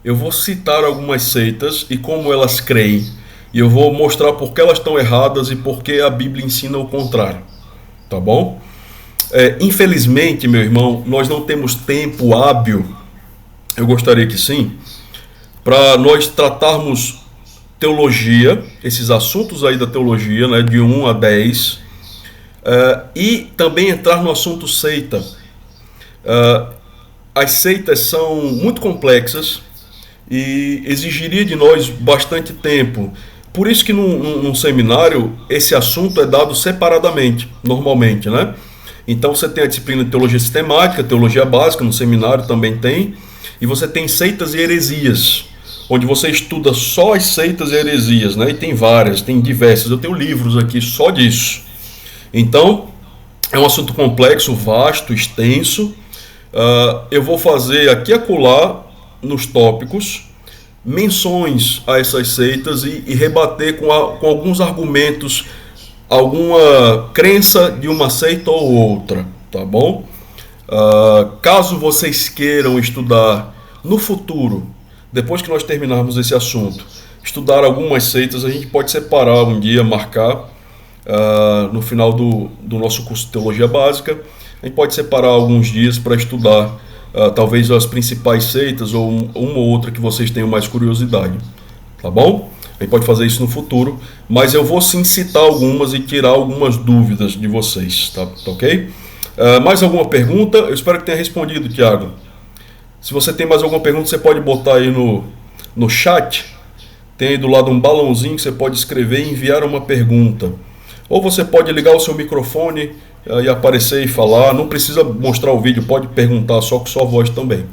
eu vou citar algumas seitas e como elas creem. E eu vou mostrar por que elas estão erradas e por que a Bíblia ensina o contrário. Tá bom? Infelizmente, meu irmão, nós não temos tempo hábil, eu gostaria que sim, para nós tratarmos teologia, esses assuntos aí da teologia, né, de 1 a 10, e também entrar no assunto seita. As seitas são muito complexas e exigiria de nós bastante tempo. Por isso que num seminário esse assunto é dado separadamente, normalmente, né? Então você tem a disciplina de teologia sistemática, teologia básica, no seminário também tem, e você tem seitas e heresias, onde você estuda só as seitas e heresias, né? E tem várias, tem diversas, eu tenho livros aqui só disso. Então, é um assunto complexo, vasto, extenso. Eu vou fazer aqui e acolá, nos tópicos, menções a essas seitas e rebater com alguns argumentos, alguma crença de uma seita ou outra, tá bom? Caso vocês queiram estudar no futuro, depois que nós terminarmos esse assunto, estudar algumas seitas. A gente pode separar um dia, marcar no final do nosso curso de Teologia Básica. A gente pode separar alguns dias para estudar talvez as principais seitas ou uma ou outra que vocês tenham mais curiosidade. Tá bom? A gente pode fazer isso no futuro, mas eu vou sim citar algumas e tirar algumas dúvidas de vocês, tá ok? Mais alguma pergunta? Eu espero que tenha respondido, Tiago. Se você tem mais alguma pergunta, você pode botar aí no chat. Tem aí do lado um balãozinho que você pode escrever e enviar uma pergunta. Ou você pode ligar o seu microfone e aparecer e falar. Não precisa mostrar o vídeo, pode perguntar só com sua voz também.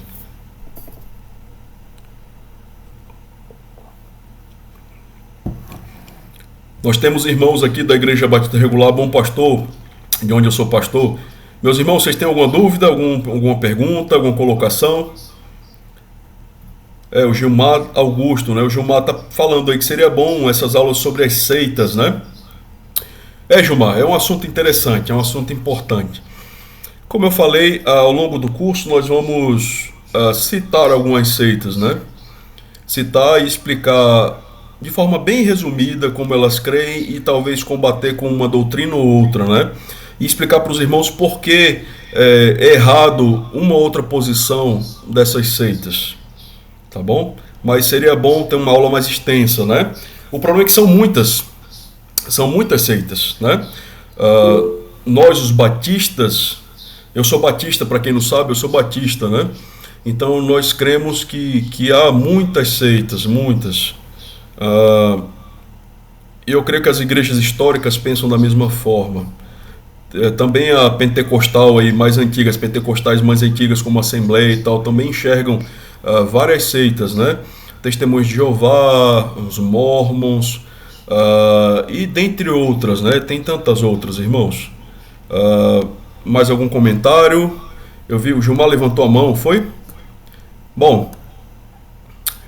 Nós temos irmãos aqui da Igreja Batista Regular Bom Pastor, de onde eu sou pastor. Meus irmãos, vocês têm alguma dúvida, alguma pergunta, alguma colocação? O Gilmar Augusto, né? O Gilmar está falando aí que seria bom essas aulas sobre as seitas, né? Gilmar, é um assunto interessante, é um assunto importante. Como eu falei, ao longo do curso nós vamos citar algumas seitas, né? Citar e explicar de forma bem resumida como elas creem e talvez combater com uma doutrina ou outra, né? E explicar para os irmãos por que é errado uma ou outra posição dessas seitas, tá bom? Mas seria bom ter uma aula mais extensa, né? O problema é que são muitas seitas, né? Nós, os batistas, eu sou batista, para quem não sabe, eu sou batista, né? Então nós cremos que há muitas seitas, muitas. Eu creio que as igrejas históricas pensam da mesma forma. Também a pentecostal aí, mais antiga, as pentecostais mais antigas como a Assembleia e tal, também enxergam várias seitas, né? Testemunhos de Jeová, os Mormons, e dentre outras, né? Tem tantas outras, irmãos. Mais algum comentário? Eu vi, o Gilmar levantou a mão, foi? Bom,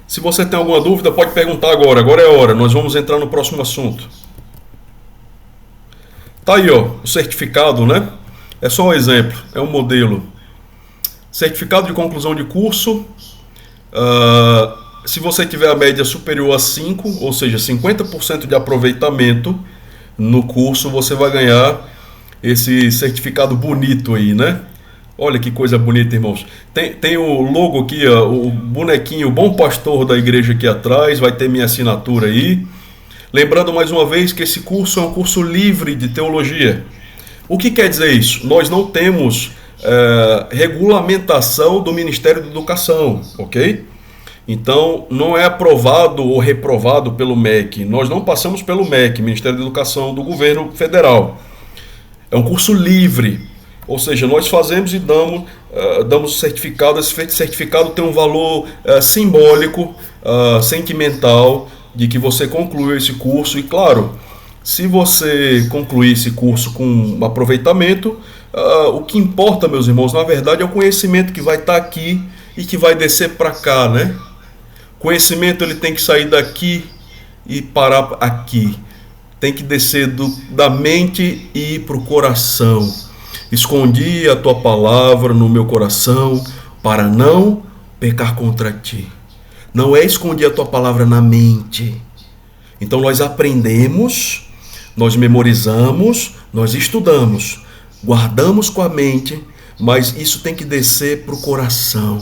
se você tem alguma dúvida, pode perguntar agora é a hora, nós vamos entrar no próximo assunto. Tá aí, ó, o certificado, né? É só um exemplo, é um modelo. Certificado de conclusão de curso. Se você tiver a média superior a 5, ou seja, 50% de aproveitamento no curso, você vai ganhar esse certificado bonito aí, né? Olha que coisa bonita, irmãos. Tem o logo aqui, ó, o bonequinho, o Bom Pastor da igreja aqui atrás, vai ter minha assinatura aí. Lembrando mais uma vez que esse curso é um curso livre de teologia. O que quer dizer isso? Nós não temos regulamentação do Ministério da Educação, ok? Então, não é aprovado ou reprovado pelo MEC. Nós não passamos pelo MEC, Ministério da Educação do Governo Federal. É um curso livre, ou seja, nós fazemos e damos certificado. Esse certificado tem um valor simbólico, sentimental, de que você concluiu esse curso. E claro, se você concluir esse curso com aproveitamento, o que importa, meus irmãos, na verdade é o conhecimento que vai estar aqui e que vai descer para cá, né? Conhecimento, ele tem que sair daqui e parar aqui. Tem que descer da mente e ir para o coração. Escondi a tua palavra no meu coração para não pecar contra ti. Não é esconder a tua palavra na mente. Então nós aprendemos, nós memorizamos, nós estudamos, guardamos com a mente, mas isso tem que descer para o coração.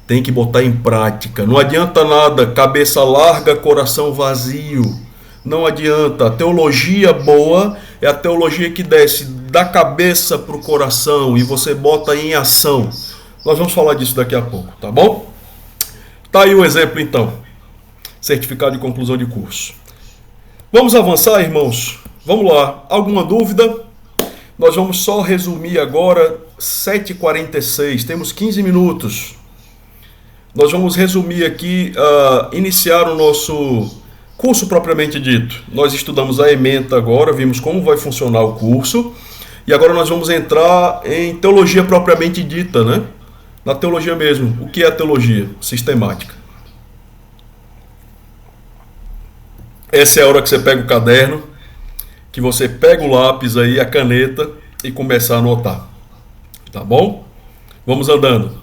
Tem que botar em prática. Não adianta nada, cabeça larga, coração vazio. Não adianta. A teologia boa é a teologia que desce da cabeça para o coração e você bota em ação. Nós vamos falar disso daqui a pouco, tá bom? Tá aí o exemplo então. Certificado de conclusão de curso. Vamos avançar, irmãos? Vamos lá. Alguma dúvida? Nós vamos só resumir agora, 7h46. Temos 15 minutos. Nós vamos resumir aqui, iniciar o nosso curso propriamente dito. Nós estudamos a ementa agora, vimos como vai funcionar o curso. E agora nós vamos entrar em teologia propriamente dita, né? Na teologia mesmo. O que é a teologia sistemática? Essa é a hora que você pega o caderno, que você pega o lápis aí, a caneta e começa a anotar. Tá bom? Vamos andando.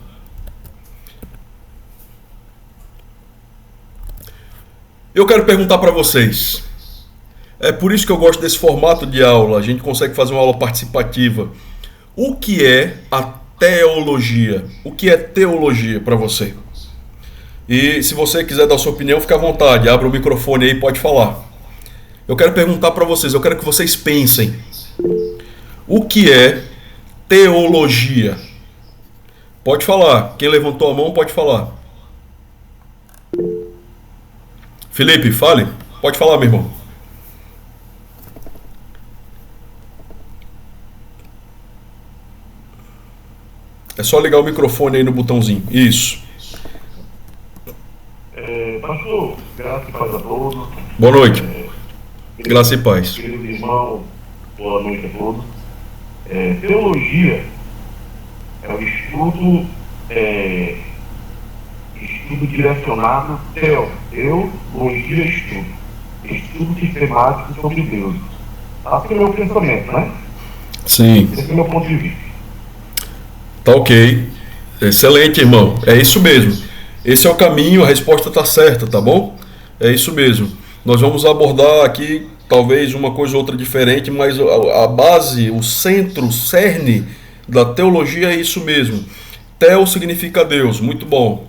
Eu quero perguntar para vocês. É por isso que eu gosto desse formato de aula. A gente consegue fazer uma aula participativa. O que é a teologia? O que é teologia para você? E se você quiser dar sua opinião, fique à vontade. Abra o microfone aí e pode falar. Eu quero perguntar para vocês. Eu quero que vocês pensem. O que é teologia? Pode falar. Quem levantou a mão pode falar. Felipe, fale. Pode falar, meu irmão. É só ligar o microfone aí no botãozinho. Isso. Pastor, graça e paz a todos. Boa noite. Graça e paz. Queridos irmãos, boa noite a todos. Teologia é o estudo direcionado, teologia, estudo sistemático sobre Deus. Esse é o meu pensamento, né? Sim. Esse é o meu ponto de vista. Tá ok. Excelente, irmão. É isso mesmo. Esse é o caminho, a resposta está certa, tá bom? É isso mesmo. Nós vamos abordar aqui talvez uma coisa ou outra diferente, mas a base, o centro, o cerne da teologia é isso mesmo. Teo significa Deus, muito bom.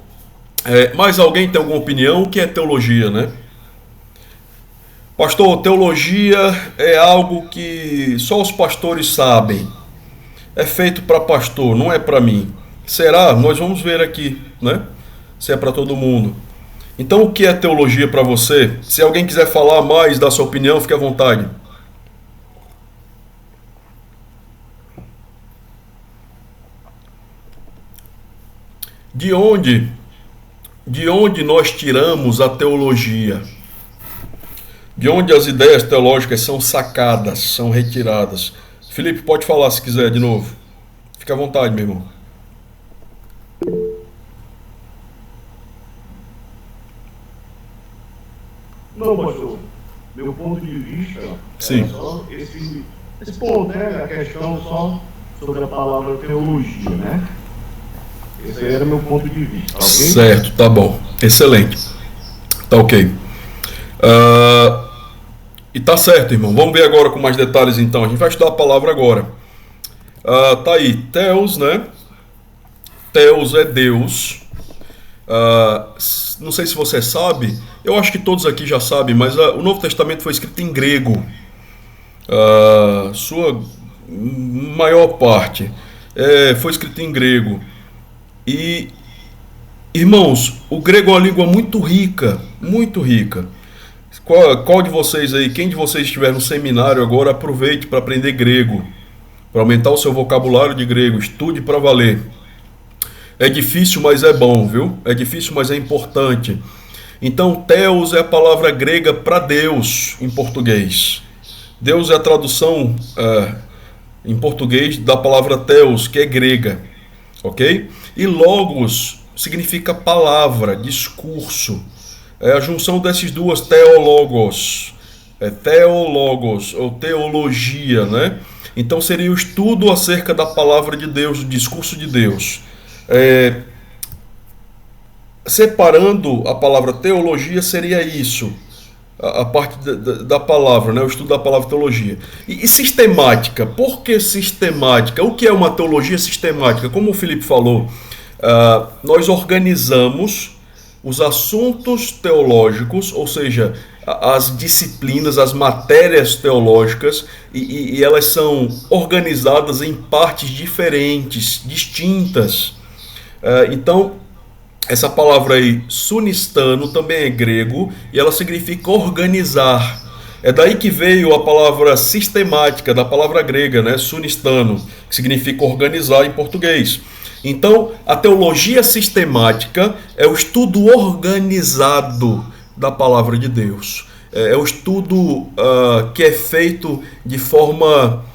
Mais alguém tem alguma opinião? O que é teologia, né? Pastor, teologia é algo que só os pastores sabem. É feito para pastor, não é para mim. Será? Nós vamos ver aqui, né? Se é para todo mundo. Então, o que é teologia para você? Se alguém quiser falar mais, dar sua opinião, fique à vontade. De onde nós tiramos a teologia? De onde as ideias teológicas são sacadas, são retiradas? Felipe, pode falar se quiser de novo. Fique à vontade, meu irmão. Não, pastor. Meu ponto de vista Sim. é só esse ponto, né? A questão só sobre a palavra teologia, né? Esse era meu ponto de vista, ok? Certo, tá bom. Excelente. Tá ok. E tá certo, irmão. Vamos ver agora com mais detalhes então. A gente vai estudar a palavra agora. Tá aí, Theos, né? Theos é Deus. Não sei se você sabe, eu acho que todos aqui já sabem, mas o Novo Testamento foi escrito em grego. Sua maior parte foi escrito em grego. E, irmãos, o grego é uma língua muito rica, muito rica. Qual de vocês aí, quem de vocês estiver no seminário agora, aproveite para aprender grego, para aumentar o seu vocabulário de grego, estude para valer. É difícil, mas é bom, viu? É difícil, mas é importante. Então, Theos é a palavra grega para Deus em português. Deus é a tradução em português da palavra Theos, que é grega, ok? E Logos significa palavra, discurso. É a junção dessas duas, teologos. Teologos, ou teologia, né? Então seria o estudo acerca da palavra de Deus, do discurso de Deus. Separando a palavra teologia seria isso, a parte da palavra, né? O estudo da palavra teologia. E sistemática, por que sistemática? O que é uma teologia sistemática? Como o Felipe falou, nós organizamos os assuntos teológicos, ou seja, as disciplinas, as matérias teológicas, e elas são organizadas em partes diferentes, distintas. Então, essa palavra aí, sunistano, também é grego, e ela significa organizar. É daí que veio a palavra sistemática, da palavra grega, né, sunistano, que significa organizar em português. Então, a teologia sistemática é o estudo organizado da palavra de Deus. É o estudo que é feito de forma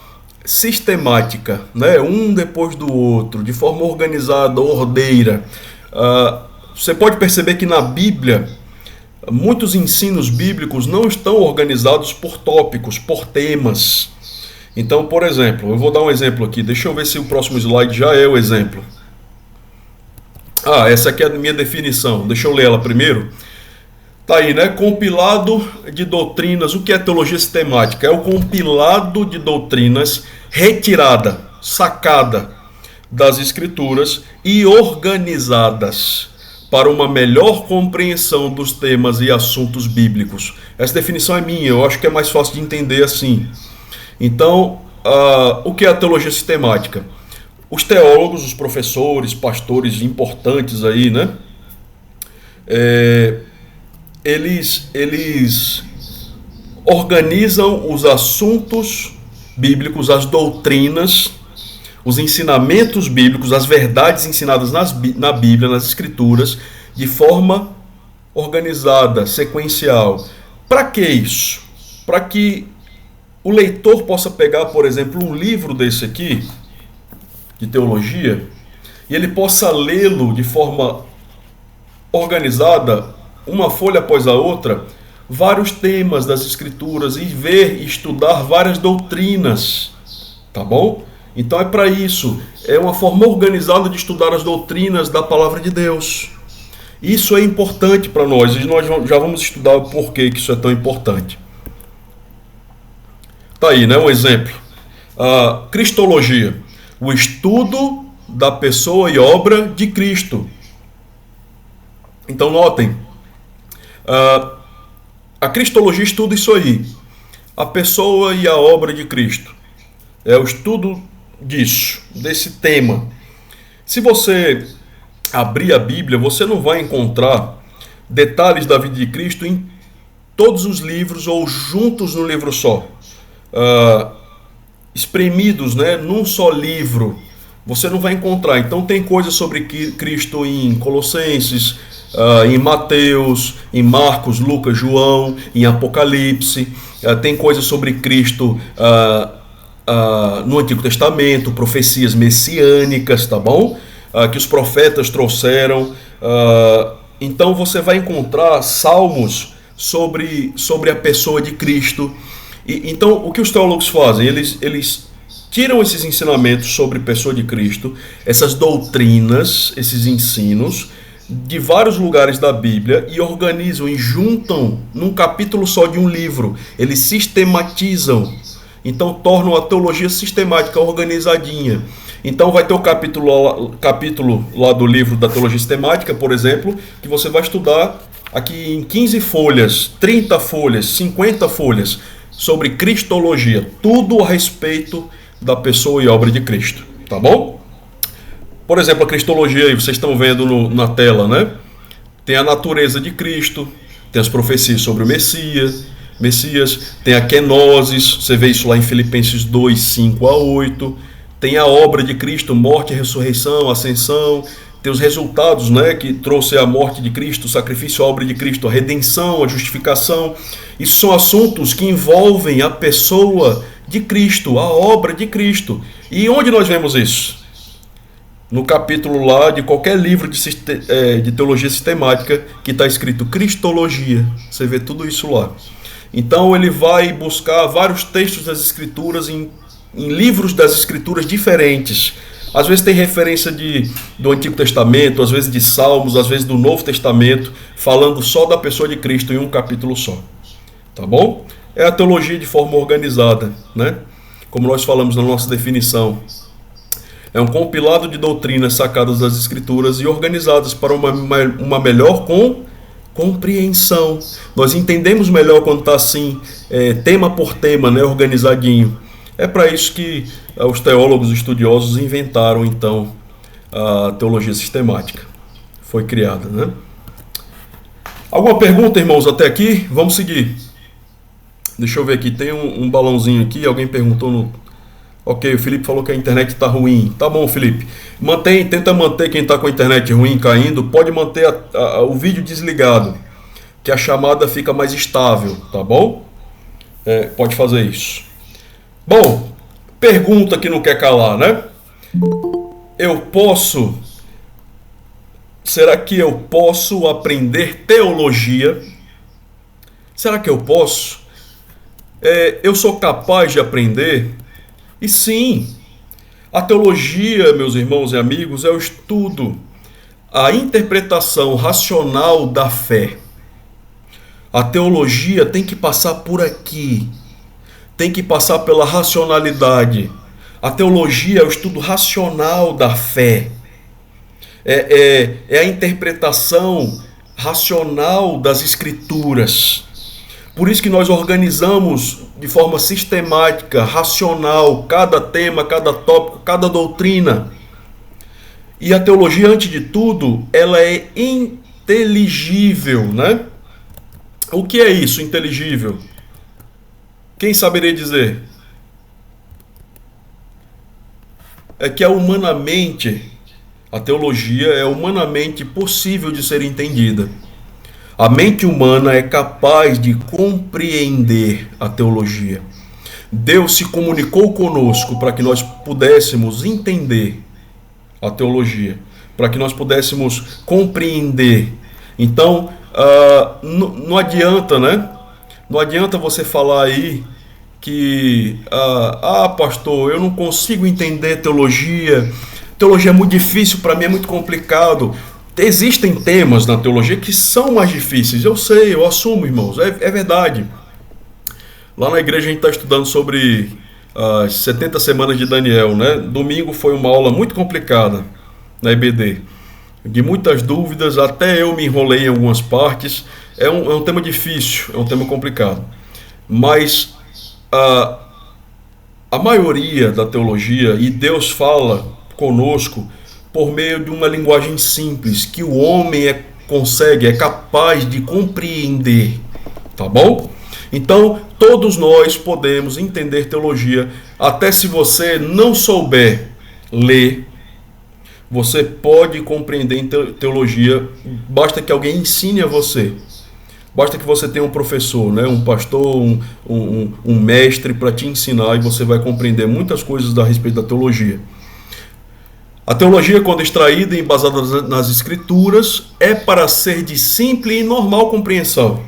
sistemática, né? Um depois do outro, de forma organizada, ordeira. Você pode perceber que na Bíblia, muitos ensinos bíblicos não estão organizados por tópicos, por temas. Então, por exemplo, eu vou dar um exemplo aqui. Deixa eu ver se o próximo slide já é o exemplo. Essa aqui é a minha definição. Deixa eu ler ela primeiro. Tá aí, né? Compilado de doutrinas. O que é teologia sistemática? É o compilado de doutrinas retirada, sacada das escrituras e organizadas para uma melhor compreensão dos temas e assuntos bíblicos. Essa definição é minha, eu acho que é mais fácil de entender assim. Então, o que é a teologia sistemática? Os teólogos, os professores, pastores importantes aí, né? Eles organizam os assuntos bíblicos, as doutrinas, os ensinamentos bíblicos, as verdades ensinadas na Bíblia, nas Escrituras, de forma organizada, sequencial. Para que isso? Para que o leitor possa pegar, por exemplo, um livro desse aqui, de teologia, e ele possa lê-lo de forma organizada, uma folha após a outra, vários temas das Escrituras e ver e estudar várias doutrinas, tá bom? Então é para isso, é uma forma organizada de estudar as doutrinas da Palavra de Deus. Isso é importante para nós, e nós já vamos estudar o porquê que isso é tão importante. Tá aí, né? Um exemplo. A Cristologia, o estudo da pessoa e obra de Cristo. Então notem, a Cristologia estuda isso aí, a pessoa e a obra de Cristo. É o estudo disso, desse tema. Se você abrir a Bíblia, você não vai encontrar detalhes da vida de Cristo em todos os livros ou juntos no livro só, espremidos, né, num só livro. Você não vai encontrar. Então tem coisas sobre Cristo em Colossenses, em Mateus, em Marcos, Lucas, João, em Apocalipse. Tem coisas sobre Cristo no Antigo Testamento, profecias messiânicas, tá bom? Que os profetas trouxeram. Então você vai encontrar salmos sobre a pessoa de Cristo. Então o que os teólogos fazem? Eles tiram esses ensinamentos sobre a pessoa de Cristo, essas doutrinas, esses ensinos, de vários lugares da Bíblia e organizam e juntam num capítulo só de um livro. Eles sistematizam. Então tornam a teologia sistemática, organizadinha. Então vai ter o capítulo lá do livro da teologia sistemática, por exemplo, que você vai estudar aqui em 15 folhas, 30 folhas, 50 folhas, sobre Cristologia. Tudo a respeito da pessoa e obra de Cristo. Tá bom? Por exemplo, a Cristologia aí, vocês estão vendo na tela, né? Tem a natureza de Cristo, tem as profecias sobre o Messias, tem a kenosis, você vê isso lá em Filipenses 2, 5 a 8, tem a obra de Cristo, morte, ressurreição, ascensão, tem os resultados, né, que trouxe a morte de Cristo, o sacrifício, a obra de Cristo, a redenção, a justificação. Isso são assuntos que envolvem a pessoa de Cristo, a obra de Cristo. E onde nós vemos isso? No capítulo lá de qualquer livro de teologia sistemática que está escrito Cristologia. Você vê tudo isso lá. Então ele vai buscar vários textos das Escrituras em livros das Escrituras diferentes. Às vezes tem referência do Antigo Testamento, às vezes de Salmos, às vezes do Novo Testamento, falando só da pessoa de Cristo em um capítulo só. Tá bom? É a teologia de forma organizada, né? Como nós falamos na nossa definição. É um compilado de doutrinas sacadas das Escrituras e organizadas para uma melhor compreensão. Nós entendemos melhor quando está assim, tema por tema, né, organizadinho. É para isso que os teólogos estudiosos inventaram, então, a teologia sistemática. Foi criada, né? Alguma pergunta, irmãos, até aqui? Vamos seguir. Deixa eu ver aqui, tem um balãozinho aqui, alguém perguntou no... Ok, o Felipe falou que a internet está ruim. Tá bom, Felipe. Tenta manter quem está com a internet ruim caindo, pode manter o vídeo desligado, que a chamada fica mais estável, tá bom? Pode fazer isso. Bom, pergunta que não quer calar, né? Será que eu posso aprender teologia? Será que eu posso? Eu sou capaz de aprender? E sim, a teologia, meus irmãos e amigos, é o estudo, a interpretação racional da fé. A teologia tem que passar por aqui, tem que passar pela racionalidade. A teologia é o estudo racional da fé, é a interpretação racional das Escrituras. Por isso que nós organizamos de forma sistemática, racional, cada tema, cada tópico, cada doutrina. E a teologia, antes de tudo, ela é inteligível, né? O que é isso, inteligível? Quem saberia dizer? É que a teologia é humanamente possível de ser entendida. A mente humana é capaz de compreender a teologia. Deus se comunicou conosco para que nós pudéssemos entender a teologia, para que nós pudéssemos compreender. Então, não adianta, né? Não adianta você falar aí que, pastor, eu não consigo entender teologia. Teologia é muito difícil para mim, é muito complicado. Existem temas na teologia que são mais difíceis, eu sei, eu assumo, irmãos, é verdade. Lá na igreja a gente está estudando sobre as 70 semanas de Daniel, né? Domingo foi uma aula muito complicada na EBD, de muitas dúvidas, até eu me enrolei em algumas partes. É um tema difícil, é um tema complicado, mas a maioria da teologia, e Deus fala conosco por meio de uma linguagem simples, que o homem é capaz de compreender, tá bom? Então, todos nós podemos entender teologia, até se você não souber ler, você pode compreender teologia, basta que alguém ensine a você, basta que você tenha um professor, né? Um pastor, um mestre para te ensinar, e você vai compreender muitas coisas a respeito da teologia. A teologia, quando extraída e embasada nas Escrituras, é para ser de simples e normal compreensão.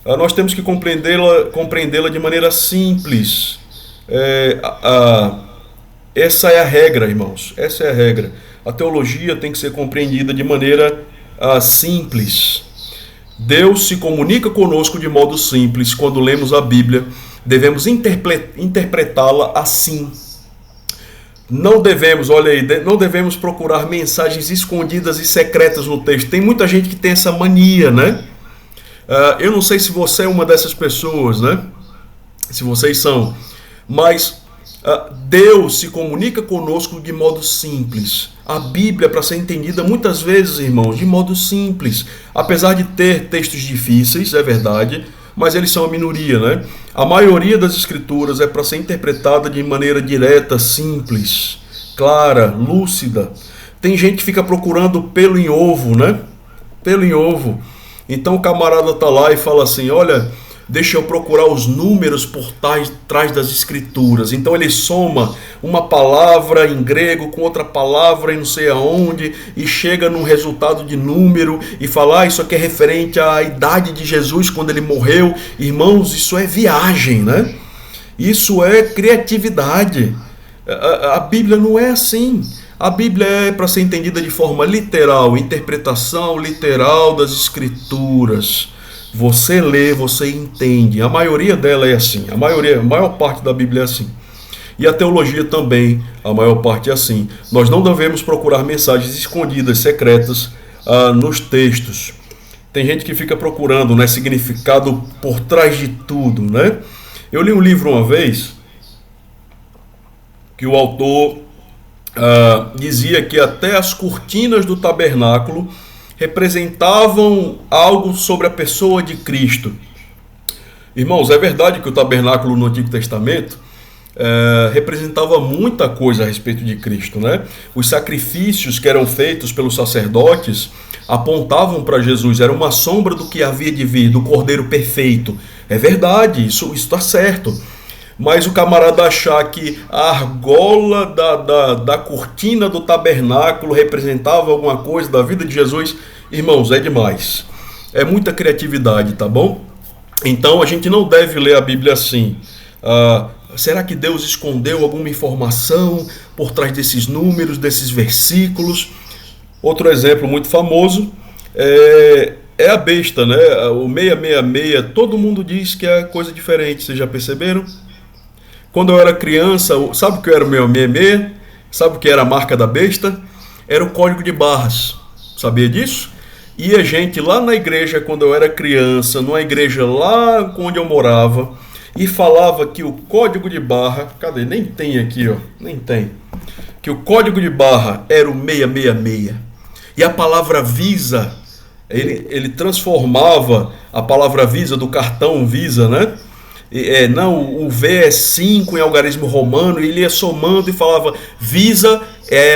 Nós temos que compreendê-la de maneira simples. Essa é a regra, irmãos. Essa é a regra. A teologia tem que ser compreendida de maneira simples. Deus se comunica conosco de modo simples. Quando lemos a Bíblia, devemos interpretá-la assim. Não devemos procurar mensagens escondidas e secretas no texto. Tem muita gente que tem essa mania, né? Eu não sei se você é uma dessas pessoas, né? Se vocês são. Mas Deus se comunica conosco de modo simples. A Bíblia, para ser entendida muitas vezes, irmãos, de modo simples. Apesar de ter textos difíceis, é verdade, mas eles são a minoria, né? A maioria das Escrituras é para ser interpretada de maneira direta, simples, clara, lúcida. Tem gente que fica procurando pelo em ovo, né? Pelo em ovo. Então o camarada está lá e fala assim, olha, deixa eu procurar os números por trás das Escrituras. Então ele soma uma palavra em grego com outra palavra em não sei aonde e chega num resultado de número e fala, isso aqui é referente à idade de Jesus quando ele morreu. Irmãos, isso é viagem, né? Isso é criatividade. A Bíblia não é assim. A Bíblia é para ser entendida de forma literal, interpretação literal das Escrituras. Você lê, você entende. A maioria dela é assim. A maior parte da Bíblia é assim. E a teologia também, a maior parte é assim. Nós não devemos procurar mensagens escondidas, secretas, nos textos. Tem gente que fica procurando, né, significado por trás de tudo, né? Eu li um livro uma vez que o autor dizia que até as cortinas do tabernáculo representavam algo sobre a pessoa de Cristo. Irmãos, é verdade que o tabernáculo no Antigo Testamento representava muita coisa a respeito de Cristo, né? Os sacrifícios que eram feitos pelos sacerdotes apontavam para Jesus, era uma sombra do que havia de vir, do Cordeiro perfeito. É verdade, isso está certo. Mas o camarada achar que a argola da cortina do tabernáculo representava alguma coisa da vida de Jesus, irmãos, é demais. É muita criatividade, tá bom? Então a gente não deve ler a Bíblia assim. Será que Deus escondeu alguma informação por trás desses números, desses versículos? Outro exemplo muito famoso é é a besta, né? O 666, todo mundo diz que é coisa diferente, vocês já perceberam? Quando eu era criança, sabe o que era o 666? Sabe o que era a marca da besta? Era o código de barras. Sabia disso? E a gente lá na igreja, quando eu era criança, numa igreja lá onde eu morava, e falava que o código de barra, cadê? Nem tem aqui, ó, nem tem. Que o código de barra era o 666. E a palavra Visa, ele transformava a palavra Visa do cartão Visa, né? Não, o V é 5 em algarismo romano, e ele ia somando e falava Visa é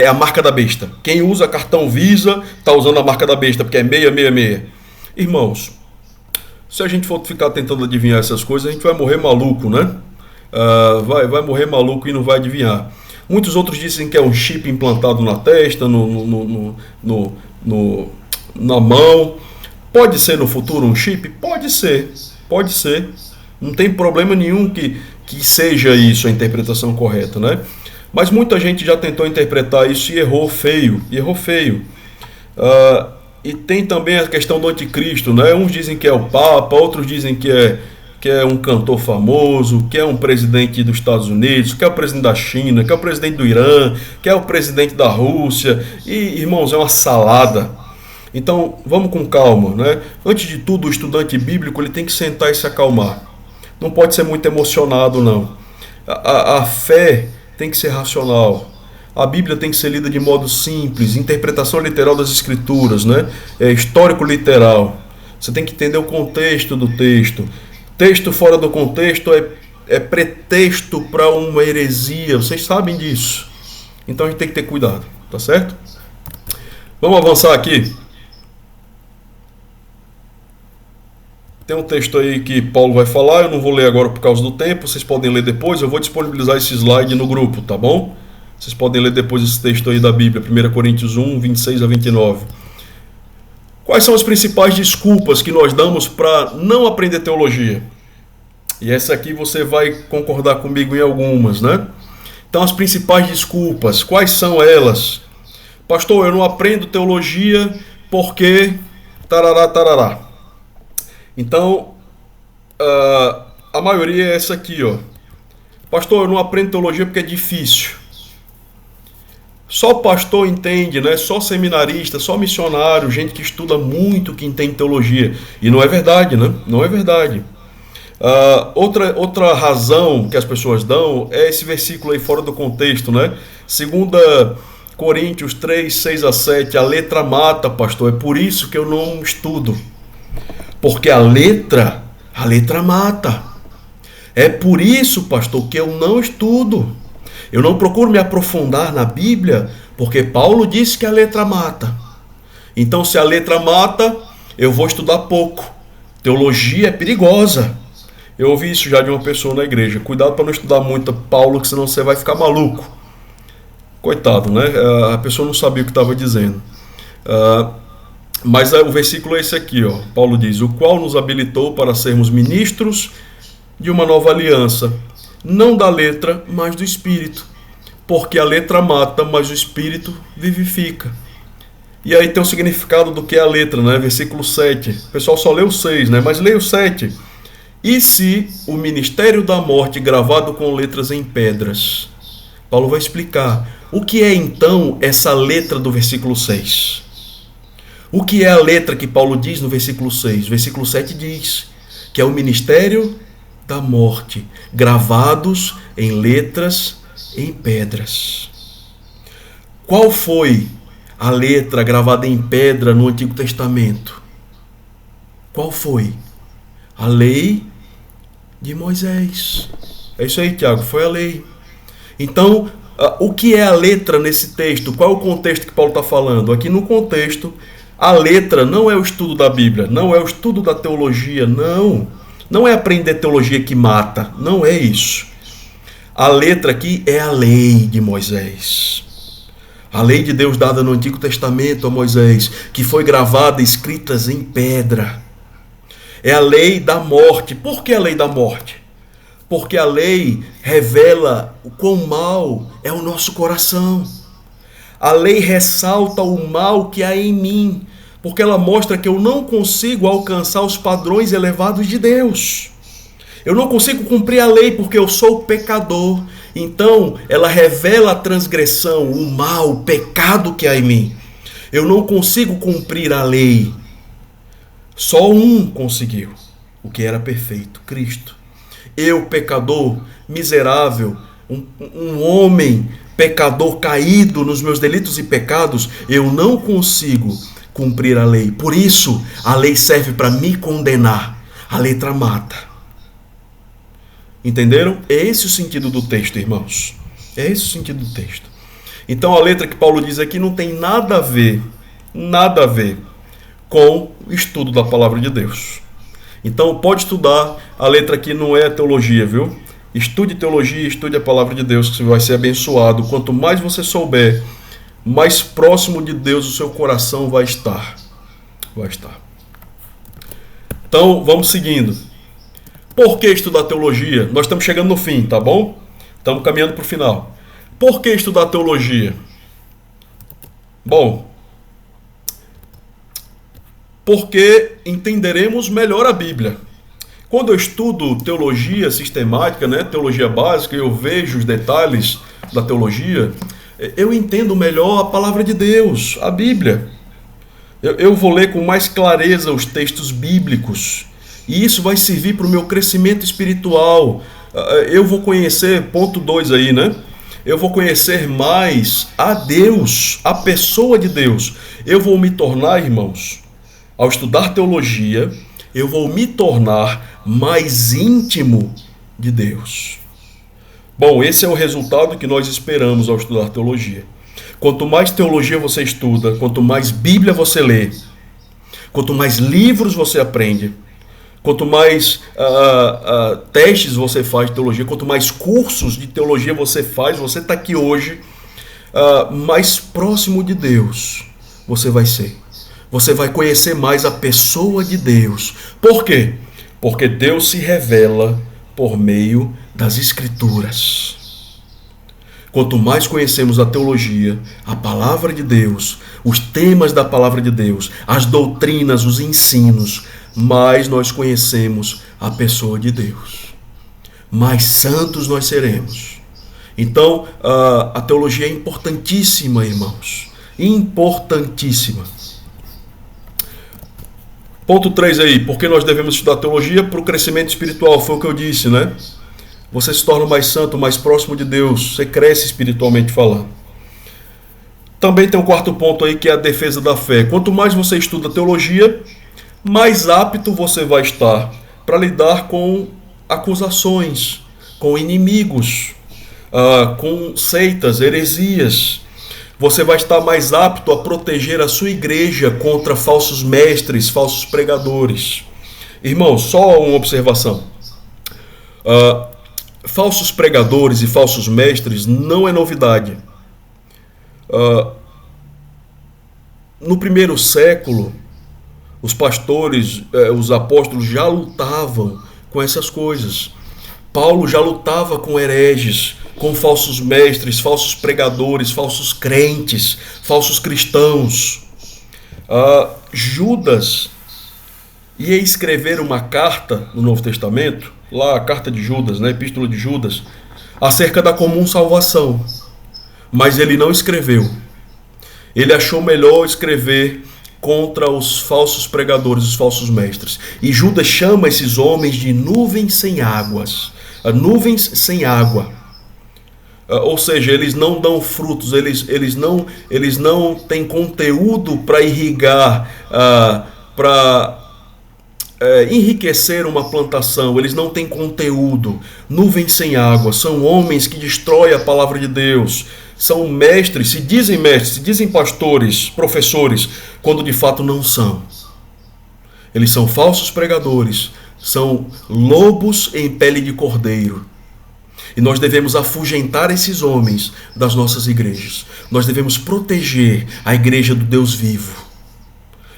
a marca da besta. Quem usa cartão Visa está usando a marca da besta, porque é 666. Irmãos, se a gente for ficar tentando adivinhar essas coisas, a gente vai morrer maluco, né? Vai morrer maluco e não vai adivinhar. Muitos outros dizem que é um chip implantado na testa, na mão. Pode ser no futuro um chip? Pode ser. Não tem problema nenhum que seja isso a interpretação correta, né? Mas muita gente já tentou interpretar isso e errou feio. E tem também a questão do anticristo, né? Uns dizem que é o Papa, outros dizem que é um cantor famoso, que é um presidente dos Estados Unidos, que é o presidente da China, que é o presidente do Irã, que é o presidente da Rússia. E, irmãos, é uma salada. Então, vamos com calma, né? Antes de tudo, o estudante bíblico ele tem que sentar e se acalmar. Não pode ser muito emocionado, não. A fé tem que ser racional. A Bíblia tem que ser lida de modo simples, interpretação literal das Escrituras, né? Histórico-literal. Você tem que entender o contexto do texto. Texto fora do contexto é pretexto para uma heresia. Vocês sabem disso. Então a gente tem que ter cuidado, tá certo? Vamos avançar aqui. Tem um texto aí que Paulo vai falar, eu não vou ler agora por causa do tempo, vocês podem ler depois, eu vou disponibilizar esse slide no grupo, tá bom? Vocês podem ler depois esse texto aí da Bíblia, 1 Coríntios 1, 26 a 29. Quais são as principais desculpas que nós damos para não aprender teologia? E essa aqui você vai concordar comigo em algumas, né? Então, as principais desculpas, quais são elas? Pastor, eu não aprendo teologia porque... tarará, tarará. Então, a maioria é essa aqui, ó. Pastor, eu não aprendo teologia porque é difícil. Só pastor entende, né? Só seminarista, só missionário, gente que estuda muito que entende teologia. E não é verdade, né? Não é verdade. Outra razão que as pessoas dão é esse versículo aí fora do contexto, né? 2 Coríntios 3, 6 a 7. A letra mata, pastor. É por isso que eu não estudo. Porque a letra mata. É por isso, pastor, que eu não estudo. Eu não procuro me aprofundar na Bíblia, porque Paulo disse que a letra mata. Então, se a letra mata, eu vou estudar pouco. Teologia é perigosa. Eu ouvi isso já de uma pessoa na igreja. Cuidado para não estudar muito Paulo, que senão você vai ficar maluco. Coitado, né? A pessoa não sabia o que estava dizendo. Mas o versículo é esse aqui, ó. Paulo diz: o qual nos habilitou para sermos ministros de uma nova aliança, não da letra, mas do Espírito. Porque a letra mata, mas o Espírito vivifica. E aí tem o significado do que é a letra, né? Versículo 7. O pessoal só lê o 6, né? Mas leia o 7. E se o ministério da morte gravado com letras em pedras? Paulo vai explicar. O que é então essa letra do versículo 6? O que é a letra que Paulo diz no versículo 6? Versículo 7 diz que é o ministério da morte, gravados em letras em pedras. Qual foi a letra gravada em pedra no Antigo Testamento? Qual foi? A lei de Moisés. É isso aí, Tiago, foi a lei. Então, o que é a letra nesse texto? Qual é o contexto que Paulo está falando? Aqui no contexto, a letra não é o estudo da Bíblia, não é o estudo da teologia, não. Não é aprender teologia que mata, não é isso. A letra aqui é a lei de Moisés. A lei de Deus dada no Antigo Testamento a Moisés, que foi gravada, escritas em pedra. É a lei da morte. Por que a lei da morte? Porque a lei revela o quão mal é o nosso coração. A lei ressalta o mal que há em mim. Porque ela mostra que eu não consigo alcançar os padrões elevados de Deus. Eu não consigo cumprir a lei porque eu sou pecador. Então, ela revela a transgressão, o mal, o pecado que há em mim. Eu não consigo cumprir a lei. Só um conseguiu, o que era perfeito, Cristo. Eu, pecador, miserável, um homem pecador caído nos meus delitos e pecados, eu não consigo cumprir a lei. Por isso, a lei serve para me condenar. A letra mata. Entenderam? É esse o sentido do texto, irmãos. É esse o sentido do texto. Então, a letra que Paulo diz aqui não tem nada a ver com o estudo da palavra de Deus. Então, pode estudar. A letra aqui não é teologia, viu? Estude teologia, estude a palavra de Deus, que você vai ser abençoado. Quanto mais você souber, mais próximo de Deus o seu coração vai estar. Então, vamos seguindo. Por que estudar teologia? Nós estamos chegando no fim, tá bom? Estamos caminhando para o final. Por que estudar teologia? Bom, porque entenderemos melhor a Bíblia. Quando eu estudo teologia sistemática, né, teologia básica, eu vejo os detalhes da teologia, eu entendo melhor a palavra de Deus, a Bíblia. Eu vou ler com mais clareza os textos bíblicos. E isso vai servir para o meu crescimento espiritual. Eu vou conhecer, ponto 2 aí, né? Eu vou conhecer mais a Deus, a pessoa de Deus. Eu vou me tornar, irmãos, ao estudar teologia, eu vou me tornar mais íntimo de Deus. Bom, esse é o resultado que nós esperamos ao estudar teologia. Quanto mais teologia você estuda, quanto mais Bíblia você lê, quanto mais livros você aprende, quanto mais testes você faz de teologia, quanto mais cursos de teologia você faz, você está aqui hoje, mais próximo de Deus você vai ser. Você vai conhecer mais a pessoa de Deus. Por quê? Porque Deus se revela por meio das Escrituras. Quanto mais conhecemos a teologia, a palavra de Deus, os temas da palavra de Deus, as doutrinas, os ensinos, mais nós conhecemos a pessoa de Deus. Mais santos nós seremos. Então, a teologia é importantíssima, irmãos. Importantíssima. Ponto 3 aí, por que nós devemos estudar teologia? Para o crescimento espiritual, foi o que eu disse, né? Você se torna mais santo, mais próximo de Deus, você cresce espiritualmente falando. Também tem um quarto ponto aí, que é a defesa da fé. Quanto mais você estuda teologia, mais apto você vai estar para lidar com acusações, com inimigos, com seitas, heresias. Você vai estar mais apto a proteger a sua igreja contra falsos mestres, falsos pregadores. Irmãos, só uma observação. Falsos pregadores e falsos mestres não é novidade. No primeiro século, os pastores, os apóstolos já lutavam com essas coisas. Paulo já lutava com hereges, com falsos mestres, falsos pregadores, falsos crentes, falsos cristãos. Judas ia escrever uma carta no Novo Testamento, lá a carta de Judas, né, a epístola de Judas, acerca da comum salvação. Mas ele não escreveu. Ele achou melhor escrever contra os falsos pregadores, os falsos mestres. E Judas chama esses homens de nuvens sem águas. Nuvens sem água. Ou seja, eles não dão frutos, eles não têm conteúdo para irrigar, para enriquecer uma plantação. Eles não têm conteúdo. Nuvens sem água. São homens que destroem a palavra de Deus. São mestres, se dizem pastores, professores, quando de fato não são. Eles são falsos pregadores, são lobos em pele de cordeiro. E nós devemos afugentar esses homens das nossas igrejas. Nós devemos proteger a igreja do Deus vivo.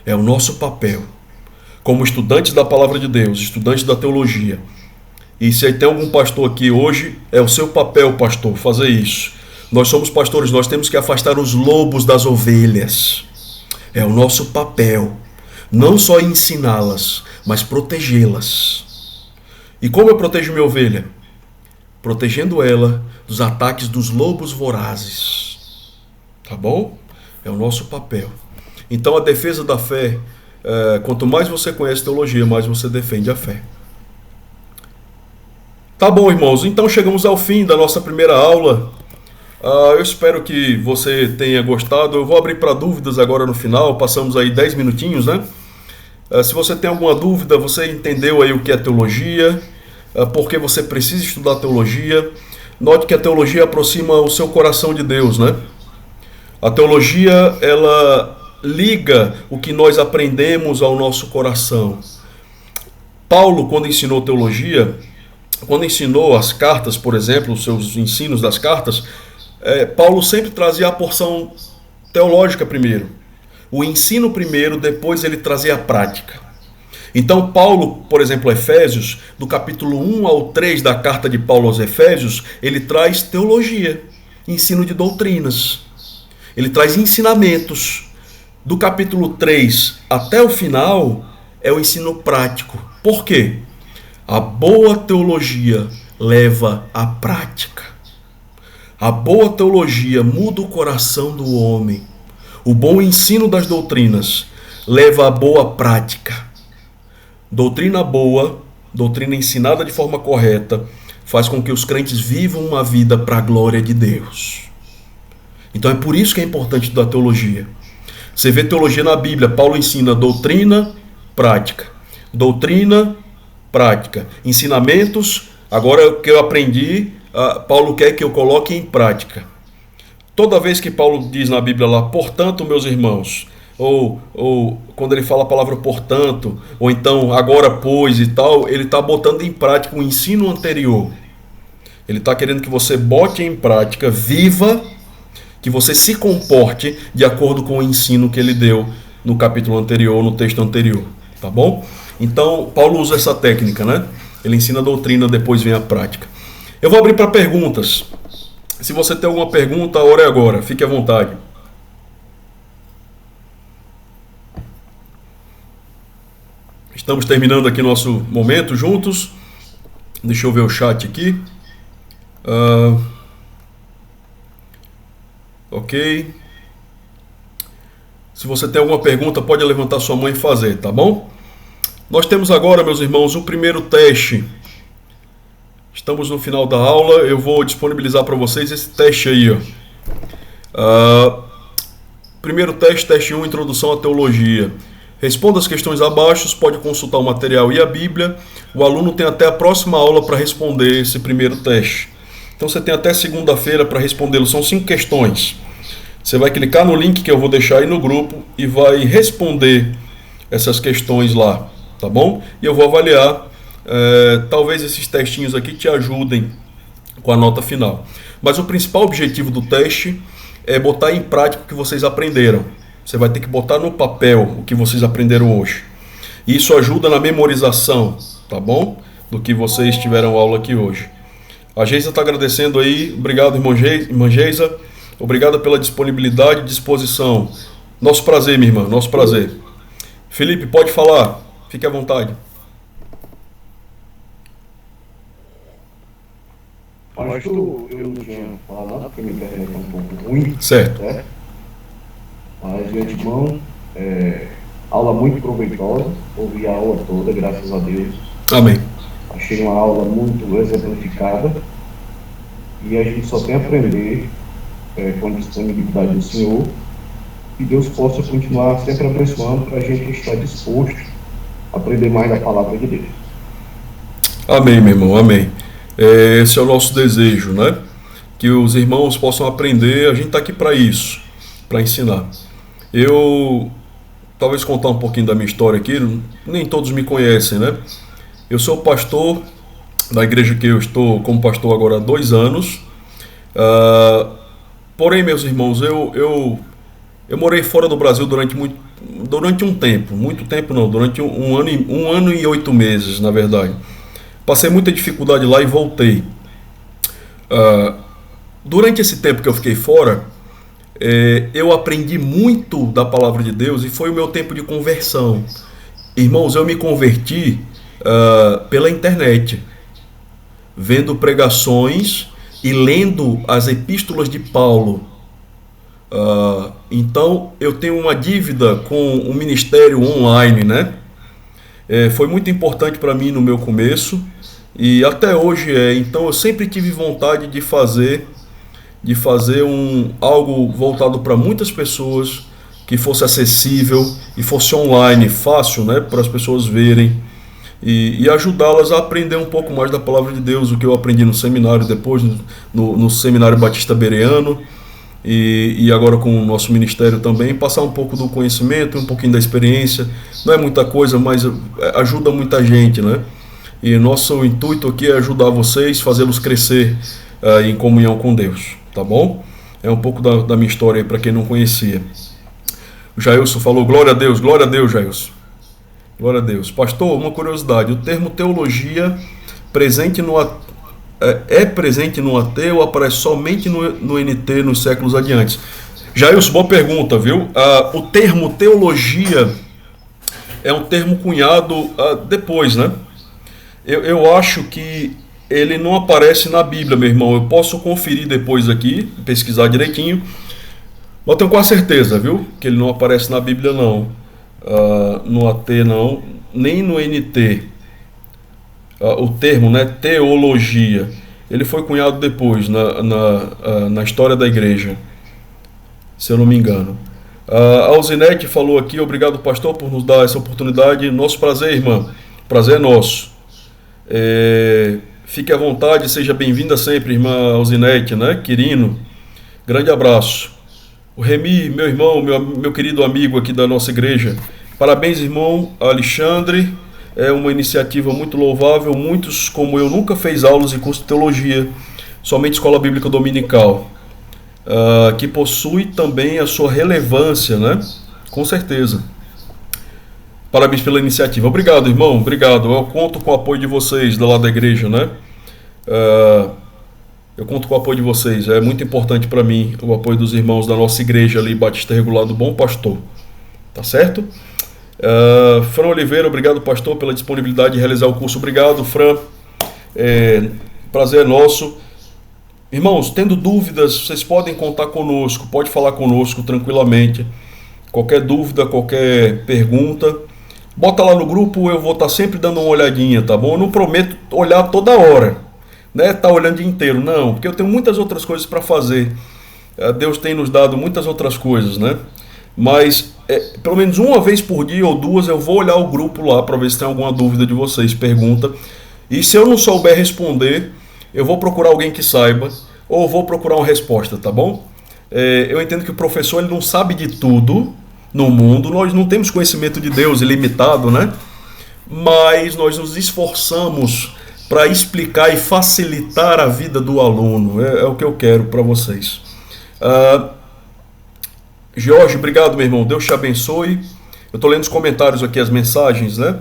É o nosso papel, como estudantes da palavra de Deus, estudantes da teologia. E se tem algum pastor aqui hoje, é o seu papel, pastor, fazer isso. Nós somos pastores, nós temos que afastar os lobos das ovelhas. É o nosso papel. Não só ensiná-las, mas protegê-las. E como eu protejo minha ovelha? Protegendo ela dos ataques dos lobos vorazes. Tá bom? É o nosso papel. Então a defesa da fé, quanto mais você conhece teologia, mais você defende a fé. Tá bom, irmãos, então chegamos ao fim da nossa primeira aula. Eu espero que você tenha gostado. Eu vou abrir para dúvidas agora no final, passamos aí 10 minutinhos, né? Se você tem alguma dúvida, você entendeu aí o que é teologia, por que você precisa estudar teologia. Note que a teologia aproxima o seu coração de Deus, né? A teologia, ela liga o que nós aprendemos ao nosso coração. Paulo, quando ensinou teologia, quando ensinou as cartas, por exemplo, os seus ensinos das cartas, Paulo sempre trazia a porção teológica primeiro. O ensino primeiro, depois ele trazia a prática. Então Paulo, por exemplo, Efésios, do capítulo 1 ao 3 da carta de Paulo aos Efésios, ele traz teologia, ensino de doutrinas. Ele traz ensinamentos. Do capítulo 3 até o final é o ensino prático. Por quê? A boa teologia leva à prática. A boa teologia muda o coração do homem. O bom ensino das doutrinas leva à boa prática. Doutrina boa, doutrina ensinada de forma correta, faz com que os crentes vivam uma vida para a glória de Deus. Então é por isso que é importante estudar teologia. Você vê teologia na Bíblia, Paulo ensina doutrina, prática. Doutrina, prática. Ensinamentos, agora o que eu aprendi, Paulo quer que eu coloque em prática. Toda vez que Paulo diz na Bíblia lá, portanto, meus irmãos, ou quando ele fala a palavra portanto, ou então agora pois e tal, ele está botando em prática o ensino anterior. Ele está querendo que você bote em prática, viva, que você se comporte de acordo com o ensino que ele deu no capítulo anterior, no texto anterior, tá bom? Então, Paulo usa essa técnica, né? Ele ensina a doutrina, depois vem a prática. Eu vou abrir para perguntas. Se você tem alguma pergunta, a hora é agora, fique à vontade. Estamos terminando aqui nosso momento juntos. Deixa eu ver o chat aqui. Ok. Se você tem alguma pergunta, pode levantar sua mão e fazer, tá bom? Nós temos agora, meus irmãos, o primeiro teste. Estamos no final da aula. Eu vou disponibilizar para vocês esse teste aí, ó. Primeiro teste, teste 1, Introdução à Teologia. Responda as questões abaixo, pode consultar o material e a Bíblia. O aluno tem até a próxima aula para responder esse primeiro teste. Então você tem até segunda-feira para respondê-lo. São 5 questões. Você vai clicar no link que eu vou deixar aí no grupo e vai responder essas questões lá, tá bom? E eu vou avaliar. Talvez esses testinhos aqui te ajudem com a nota final. Mas o principal objetivo do teste é botar em prática o que vocês aprenderam. Você vai ter que botar no papel o que vocês aprenderam hoje. Isso ajuda na memorização, tá bom? Do que vocês tiveram aula aqui hoje. A Geisa está agradecendo aí. Obrigado, irmã Geisa. Obrigado pela disponibilidade e disposição. Nosso prazer, minha irmã. Nosso prazer. Felipe, pode falar. Fique à vontade. Pastor, eu não tinha falado porque minha internet é um pouco ruim. Certo. Né? Mas, de antemão, aula muito proveitosa. Ouvi a aula toda, graças a Deus. Amém. Achei uma aula muito exemplificada. E a gente só tem a aprender com a disponibilidade do Senhor. Que Deus possa continuar sempre abençoando para a gente estar disposto a aprender mais da palavra de Deus. Amém, meu irmão. Amém. Esse é o nosso desejo, né? Que os irmãos possam aprender. A gente está aqui para isso, para ensinar. Eu, talvez contar um pouquinho da minha história aqui. Nem todos me conhecem, né? Eu sou pastor da igreja que eu estou como pastor agora há 2 anos. Porém, meus irmãos, eu morei fora do Brasil durante um tempo. Muito tempo não, durante um ano e 8 meses, na verdade. Passei muita dificuldade lá e voltei. Durante esse tempo que eu fiquei fora, eu aprendi muito da palavra de Deus e foi o meu tempo de conversão. Irmãos, eu me converti pela internet, vendo pregações e lendo as epístolas de Paulo. Então eu tenho uma dívida com o ministério online, né? Foi muito importante para mim no meu começo e até hoje é. Então eu sempre tive vontade de fazer algo voltado para muitas pessoas, que fosse acessível e fosse online, fácil, né, para as pessoas verem e ajudá-las a aprender um pouco mais da palavra de Deus, o que eu aprendi no seminário, depois no Seminário Batista Bereano e agora com o nosso ministério também, passar um pouco do conhecimento, um pouquinho da experiência. Não é muita coisa, mas ajuda muita gente, né? E nosso intuito aqui é ajudar vocês, fazê-los crescer em comunhão com Deus, tá bom? É um pouco da minha história aí para quem não conhecia. O Jailson falou, glória a Deus, Jailson. Glória a Deus. Pastor, uma curiosidade, o termo teologia presente presente no AT ou aparece somente no NT nos séculos adiantes? Jailson, boa pergunta, viu? O termo teologia é um termo cunhado depois, né? Eu acho que ele não aparece na Bíblia, meu irmão. Eu posso conferir depois aqui, pesquisar direitinho. Mas eu tenho quase certeza, viu? Que ele não aparece na Bíblia, não. No AT, não. Nem no NT. O termo, né? Teologia. Ele foi cunhado depois, na história da igreja. Se eu não me engano. A Alzinete falou aqui, obrigado, pastor, por nos dar essa oportunidade. Nosso prazer, irmã. Prazer é nosso. Fique à vontade, seja bem-vinda sempre, irmã Alzinete, né? Quirino. Grande abraço. O Remi, meu irmão, meu querido amigo aqui da nossa igreja. Parabéns, irmão Alexandre. É uma iniciativa muito louvável. Muitos, como eu, nunca fez aulas e curso de teologia, somente escola bíblica dominical, que possui também a sua relevância, né? Com certeza. Parabéns pela iniciativa. Obrigado, irmão. Obrigado. Eu conto com o apoio de vocês do lado da igreja, né? Eu conto com o apoio de vocês. É muito importante para mim o apoio dos irmãos da nossa igreja ali, Batista Regular do Bom Pastor. Tá certo? Fran Oliveira, obrigado, pastor, pela disponibilidade de realizar o curso. Obrigado, Fran. Prazer é nosso. Irmãos, tendo dúvidas, vocês podem contar conosco, pode falar conosco tranquilamente. Qualquer dúvida, qualquer pergunta, bota lá no grupo, eu vou estar sempre dando uma olhadinha, tá bom? Eu não prometo olhar toda hora, né? Tá olhando o dia inteiro, não, porque eu tenho muitas outras coisas para fazer. Deus tem nos dado muitas outras coisas, né? Mas pelo menos uma vez por dia ou duas eu vou olhar o grupo lá para ver se tem alguma dúvida de vocês, pergunta. E se eu não souber responder, eu vou procurar alguém que saiba ou vou procurar uma resposta, tá bom? Eu entendo que o professor ele não sabe de tudo no mundo, nós não temos conhecimento de Deus ilimitado, né? Mas nós nos esforçamos para explicar e facilitar a vida do aluno, é o que eu quero para vocês. Jorge, obrigado, meu irmão, Deus te abençoe. Eu estou lendo os comentários aqui, as mensagens, né?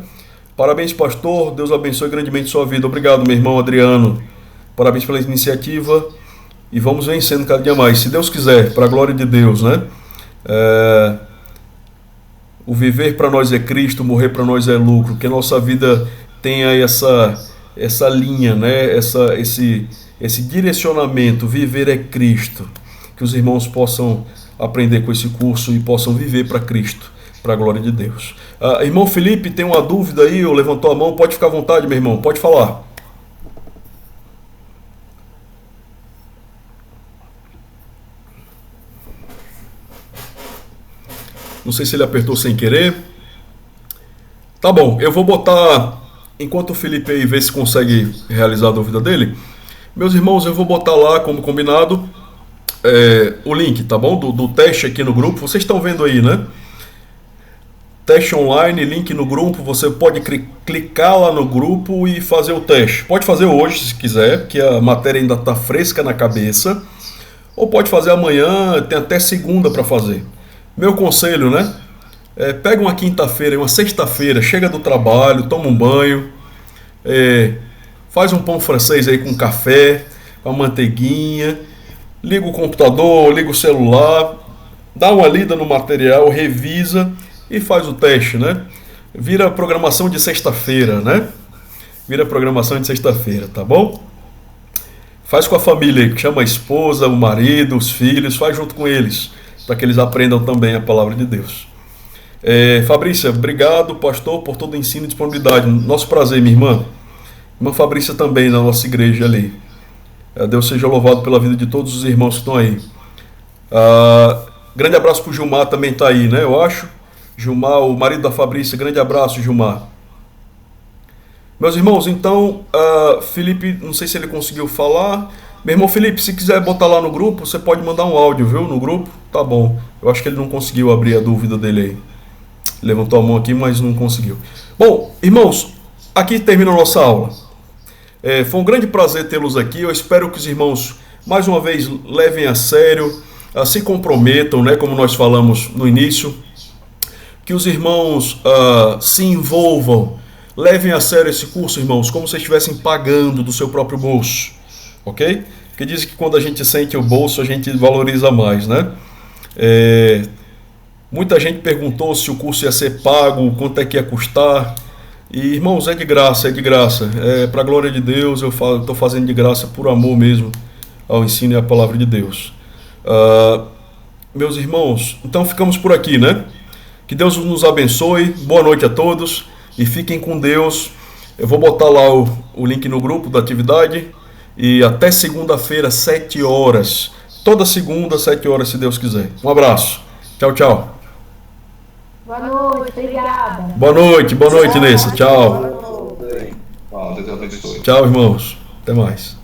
Parabéns, pastor, Deus abençoe grandemente sua vida. Obrigado, meu irmão Adriano, parabéns pela iniciativa e vamos vencendo cada dia mais, se Deus quiser, para a glória de Deus, né? O viver para nós é Cristo, morrer para nós é lucro, que a nossa vida tenha essa linha, né? esse direcionamento, viver é Cristo, que os irmãos possam aprender com esse curso e possam viver para Cristo, para a glória de Deus. Irmão Felipe, tem uma dúvida aí, ou levantou a mão, pode ficar à vontade, meu irmão, pode falar. Não sei se ele apertou sem querer. Tá bom, eu vou botar, enquanto o Felipe aí vê se consegue realizar a dúvida dele, meus irmãos, eu vou botar lá, como combinado, o link, tá bom? Do teste aqui no grupo. Vocês estão vendo aí, né? Teste online, link no grupo. Você pode clicar lá no grupo e fazer o teste. Pode fazer hoje, se quiser, porque a matéria ainda está fresca na cabeça. Ou pode fazer amanhã, tem até segunda para fazer. Meu conselho, né? Pega uma quinta-feira, uma sexta-feira, chega do trabalho, toma um banho, faz um pão francês aí com café, com a manteiguinha, liga o computador, liga o celular, dá uma lida no material, revisa e faz o teste, né? Vira programação de sexta-feira, né? Vira programação de sexta-feira, tá bom? Faz com a família aí, chama a esposa, o marido, os filhos, faz junto com eles, para que eles aprendam também a palavra de Deus. Fabrícia, obrigado, pastor, por todo o ensino e disponibilidade. Nosso prazer, minha irmã. Irmã Fabrícia também, na nossa igreja ali. Deus seja louvado pela vida de todos os irmãos que estão aí. Grande abraço para o Gilmar, também está aí, né? Eu acho. Gilmar, o marido da Fabrícia, grande abraço, Gilmar. Meus irmãos, então, Felipe, não sei se ele conseguiu falar. Meu irmão Felipe, se quiser botar lá no grupo, você pode mandar um áudio, viu? No grupo, tá bom. Eu acho que ele não conseguiu abrir a dúvida dele aí. Levantou a mão aqui, mas não conseguiu. Bom, irmãos, aqui termina a nossa aula. Foi um grande prazer tê-los aqui. Eu espero que os irmãos, mais uma vez, levem a sério, se comprometam, né, como nós falamos no início. Que os irmãos se envolvam, levem a sério esse curso, irmãos, como se estivessem pagando do seu próprio bolso. Ok? Porque dizem que quando a gente sente o bolso, a gente valoriza mais, né? Muita gente perguntou se o curso ia ser pago, quanto é que ia custar. E, irmãos, é de graça, é de graça. Para a glória de Deus, eu estou fazendo de graça por amor mesmo ao ensino e à palavra de Deus. Meus irmãos, então ficamos por aqui, né? Que Deus nos abençoe. Boa noite a todos e fiquem com Deus. Eu vou botar lá o link no grupo da atividade. E até segunda-feira, 7 horas. Toda segunda, 7 horas, se Deus quiser. Um abraço. Tchau, tchau. Boa noite, obrigada. Boa noite, Nessa. Tchau. Deus abençoe. Tchau, irmãos. Até mais.